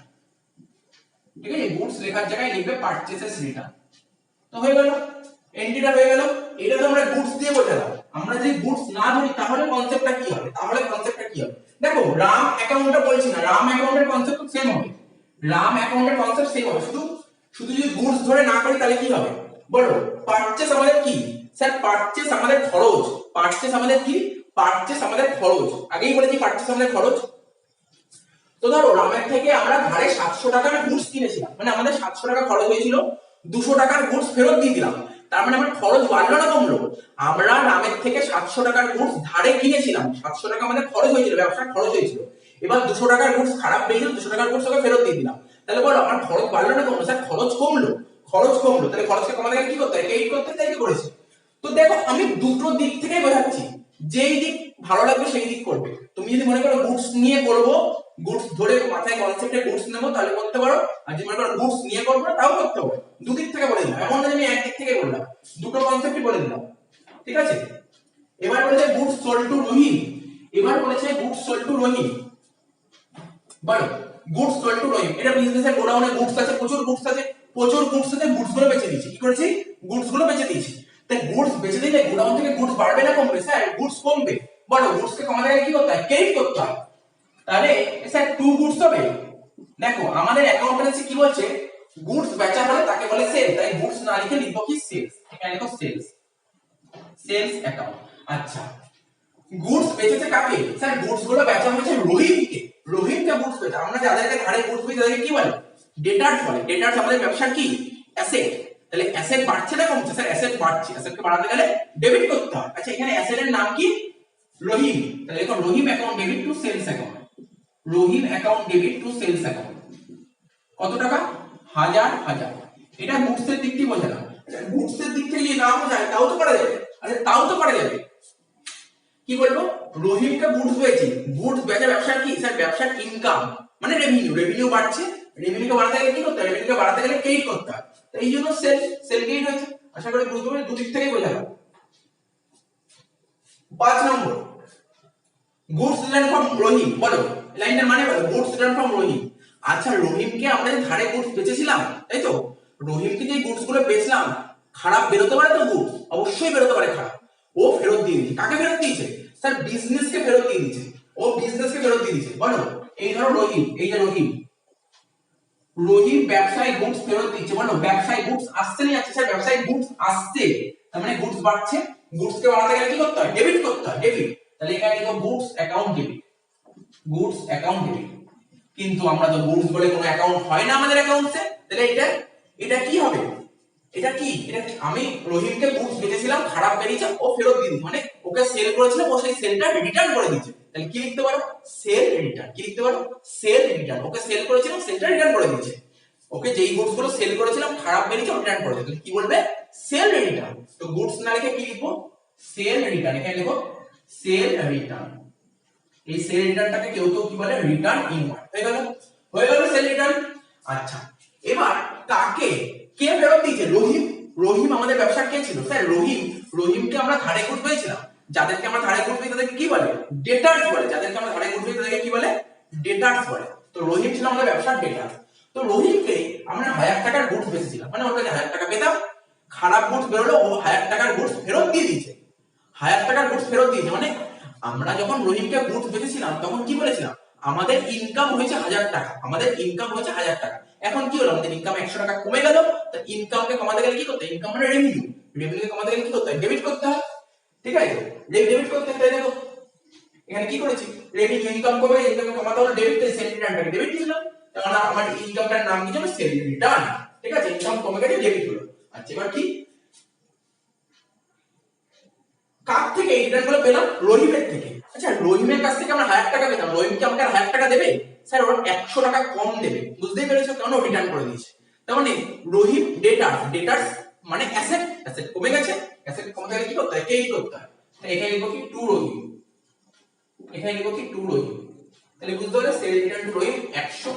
ঠিক আছে, গুডস লেখার জায়গায় লিখবে পারচেজেস রিটার্ন। তো হয়ে গেল, এন্ট্রিটা হয়ে গেল, এটা তো আমরা গুডস দিয়ে বোঝালাম। আমরা যদি গুডস না ধরি তাহলে কনসেপ্টটা কি হবে, দেখো রাম অ্যাকাউন্টটা বলছি না, রাম অ্যাকাউন্টের কনসেপ্ট সেম হবে, রাম অ্যাকাউন্টের কনসেপ্ট সেম হবে, শুধু শুধু যদি গুডস ধরে না করি তাহলে কি হবে বলো, পারচেজ আমাদের কি, স্যার পারচেজ আমাদের খরচ, পারচেজ আমাদের কি, পারচেজ আমাদের খরচ, আগেই বলেছি পারচেজ আমাদের খরচ। তো ধরো রামের থেকে আমরা ধারে 700 টাকার গুডস কিনেছিলাম, মানে আমাদের 700 টাকা খরচ হয়েছিল, 200 টাকার গুডস ফেরত দিয়ে দিলাম, তার মানে আমার খরচ বাড়লো না কমলো, আমরা রামের থেকে 700 টাকার গুডস ধারে কিনেছিলাম, 700 টাকা আমাদের খরচ হয়েছিল, ব্যবসার খরচ হয়েছিল, এবার 200 টাকার গুডস খারাপ বেরিয়েছিল, 200 টাকার গুডস ওকে ফেরত দিয়ে দিলাম, তাহলে বলো আমার খরচ বাড়লো না কমলো, স্যার খরচ কমলো, খরচ কমলো, তাহলে খরচকে কমাতে গেলে কি করতে হয়, ক্রেডিট করতে, তাই তো করেছি। তো দেখো আমি দুটো দিক থেকেই বোঝাচ্ছি, যেই দিক ভালো লাগবে সেই দিক করবে, তুমি যদি মনে করো গুডস নিয়ে করবো, গুডস ধরে মাথায় কনসেপ্টে গুডস নেবো তাহলে করতে পারো, আর যদি মনে করো গুডস নিয়ে করবো না তাও করতে পারো, দুদিক থেকে বলে দিলাম, এমন না যে আমি একদিক থেকে বললাম, দুটো কনসেপ্টই বলে দিলাম, ঠিক আছে। এবার বলেছে গুডস সোল্ড টু রহিম, এবার বলেছে গুডস সোল্ড টু রহিম, বলো গুডস সোল্ড টু রহিম, এটা বিজনেসের গোডাউনে গুডস আছে, প্রচুর গুডস আছে, গুডস গুলো বেচে দিয়েছি, কি করেছি, গুডস গুলো বেচে দিয়েছি, তাই গুডস বেচে দিলে গোডাউন থেকে গুডস বাড়বে না কমবে, স্যার গুডস কমবে, বলো গুডস কে কমাতে গেলে কি করতে হয়, ক্রেডিট করতে হয়, তাহলে স্যার টু গুডস হবে, দেখো আমাদের অ্যাকাউন্টেন্সি কি বলছে, গুডস বেচা হলে তাকে বলে সেল, তাই গুডস না লিখে লিখবো কি সেলস, এখানে লিখো সেলস, সেলস অ্যাকাউন্ট। আচ্ছা গুডস বেচেছে কাকে, স্যার গুডস গুলো বেচা হয়েছে রহিমকে, রহিমকে গুডস বেচা, আমরা যাদেরকে ধারে গুডস বেচি তাদেরকে কি বলে, ডেটার্স বলে, ডেটার্স আমাদের ব্যবসার কি অ্যাসেট, তাহলে অ্যাসেট বাড়ছে না কমছে? স্যার অ্যাসেট বাড়ছে, অ্যাসেটকে বাড়াতে গেলে ডেবিট করতে হয়। আচ্ছা এখানে অ্যাসেটের নাম কি? রহিম। তাহলে দেখো Rahim account debit to sales account, Rahim account debit to sales account. কত টাকা? 1000। এটা গুডসের দিক থেকে বোঝালাম। গুডসের দিক থেকে যদি না বোঝায় তাও তো করা যাবে। আচ্ছা তাও তো করা যাবে। কি বলবো? রহিমকে গুডস বেচি, গুডস বেচা ব্যবসার কি? স্যার ব্যবসার ইনকাম মানে রেভিনিউ, রেভিনিউ বাড়ছে, রেভিনিউকে বাড়াতে গেলে কি করতে হয়? রেভিনিউকে বাড়াতে গেলে ক্রেডিট করতে হয়। তো এই জন্য সেল ক্রেডিট হয়েছে। আশা করি বুঝতে পারলে, দুদিক থেকেই বোঝালাম। 5 নম্বর, গুডস রিটার্ন ফ্রম রহিম। বলো লাইনটার মানে বলো, গুডস রিটার্ন ফ্রম রহিম। আচ্ছা রহিমকে আমরা যে ধারে গুডস বেচেছিলাম, তাই তো? রহিমকে যে গুডস গুলো বেচলাম, খারাপ বেরোতে পারে তো গুডস? অবশ্যই বেরোতে পারে খারাপ। ও ফেরত দিয়ে দিয়েছে। কাকে ফেরত দিয়েছে? স্যার বিজনেসকে ফেরত দিয়ে দিয়েছে। ও বিজনেসকে ফেরত দিয়ে দিয়েছে। বলো এই ধরো রহিম, এই যে রহিম, রহিম ব্যবসায়িক গুডস ফেরত দিচ্ছে। বলো ব্যবসায়িক গুডস আসছে না যাচ্ছে? স্যার ব্যবসায়িক গুডস আসছে, তার মানে গুডস বাড়ছে। গুডসকে বাড়াতে গেলে কি করতে হয়? ডেবিট করতে হয়, ডেবিট। তাহলে এখানে লিখো goods account debit, goods account debit. কিন্তু আমরা তো গুডস বলে কোনো অ্যাকাউন্ট হয় না আমাদের অ্যাকাউন্টসে। তাহলে এটা কি হবে? এটা কি? আমি রহিমকে গুডস বেচেছিলাম, খারাপ বেরিয়েছে, ও ফেরত দিয়ে দিয়েছে, মানে ওকে সেল করেছিল, ও সেই সেলটা রিটার্ন করে দিয়েছে। তাহলে কি লিখতে পারো? Sell return. কি লিখতে পারো? Sell return. ওকে সেল করেছিলাম, সেলটা রিটার্ন করে দিয়েছে। ওকে যেই গুডস গুলো সেল করেছিলাম খারাপ বেরিয়েছে, রিটার্ন করে দিয়েছে। কি বলবে? Sell return. তো গুডস না লিখে কি লিখবো? Sell return. এখানে লিখো সেল রিটার্ন। এই সেল রিটার্নটাকে কেউ কেউ কি বলে? Return inward. হয়ে গেল সেল রিটার্ন। আচ্ছা এবার কে ফেরত দিয়েছে? রহিম। রহিম আমাদের ব্যবসার কে ছিল? স্যার রহিমকে আমরা ধারে গুডস পেয়েছিলাম। যাদেরকে আমরা ধারে গুডস পেয়েছি তাদেরকে কি বলে? ডেটার্স বলে। যাদেরকে আমরা ধারে গুডস পেয়েছি তাদেরকে কি বলে? ডেটার্স বলে। তো রহিম ছিল আমাদের ব্যবসার ডেটার্স। তো রহিমকে আমরা 1000 টাকার গুডস বেচেছিলাম, মানে ওর কাছে 1000 টাকা পেতাম, খারাপ গুডস বেরোলো, ও 1000 টাকার গুডস ফেরত দিয়ে দিয়েছে। 1000 টাকার গুডস ফেরত দিয়েছে, মানে আমরা যখন রহিমকে গুডস বেচেছিলাম তখন কি বলেছিলাম? আমাদের ইনকাম হয়েছে 1000 টাকা, আমাদের ইনকাম হয়েছে 1000 টাকা। এখন কি হলো? আমাদের ইনকাম 100 টাকা কমে গেল। তো ইনকামকে কমাতে গেলে কি করতে হয়? ইনকাম মানে রেভিনিউ, রেভিনিউকে কমাতে গেলে কি করতে হয়? ডেবিট করতে হয়। ঠিক আছে, ডেবিট করতে হয়। দেখো এখানে কি করেছি? রেভিনিউ, ইনকাম কমে, ইনকামকে কমাতে হলো ডেবিট, তাই সেল রিটার্নটাকে ডেবিট দিলাম। তাহলে আমার ইনকামটার নাম কি ছিল? Sell return. ঠিক আছে, ইনকাম কমে গেছে, ডেবিট হলো। আচ্ছা এবার কি? কার থেকে এই রিটার্ন গুলো পেলাম? রহিমের থেকে। আচ্ছা রহিমের কাছ থেকে আমরা 1000 টাকা পেতাম, রহিমকে আমাকে 1000 টাকা দেবে? স্যার ওরা 100 টাকা কম দেবে। বুঝতেই পেরেছো কেন রিটার্ন করে দিয়েছে? তার মানে রহিম ডেটার্স মানে অ্যাসেট, অ্যাসেট কমে গেছে, অ্যাসেট কমতে গেলে কি করতে হয়? ক্রেডিট করতে হয়। তাই এখানে লিখবো কি? টু রহিম। এখানে লিখবো কি? টু রহিম। তাহলে বুঝতে পারলে সেল রিটার্ন টু রহিম 100।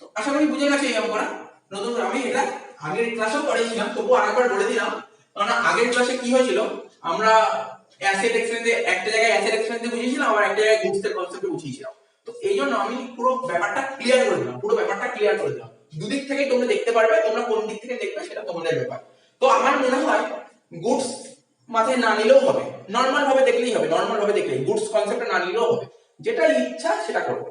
তো আশা করি বুঝে গেছে এই অঙ্কটা। নতুন আমি এটা আগের ক্লাসেও পড়েছিলাম, তবুও আরেকবার বলে দিলাম, কারণ আগের ক্লাসে কি হয়েছিল, আমরা অ্যাসেট এক্সপেন্সে একটা জায়গায় অ্যাসেট এক্সপেন্সে বুঝিয়েছিলাম, আর একটা জায়গায় গুডস এর কনসেপ্টে বুঝিয়েছিলাম। তো এই জন্য আমি পুরো ব্যাপারটা ক্লিয়ার করে দিলাম, দুদিক থেকে তোমরা দেখতে পারবে, তোমরা কোন দিক থেকে দেখবে সেটা তোমাদের ব্যাপার। তো আমার মনে হয় গুডস মাথায় না নিলেও হবে, নরমাল ভাবে দেখলেই হবে, নরমাল ভাবে দেখলেই গুডস কনসেপ্টটা না নিলেও হবে, যেটা ইচ্ছা সেটা করবে।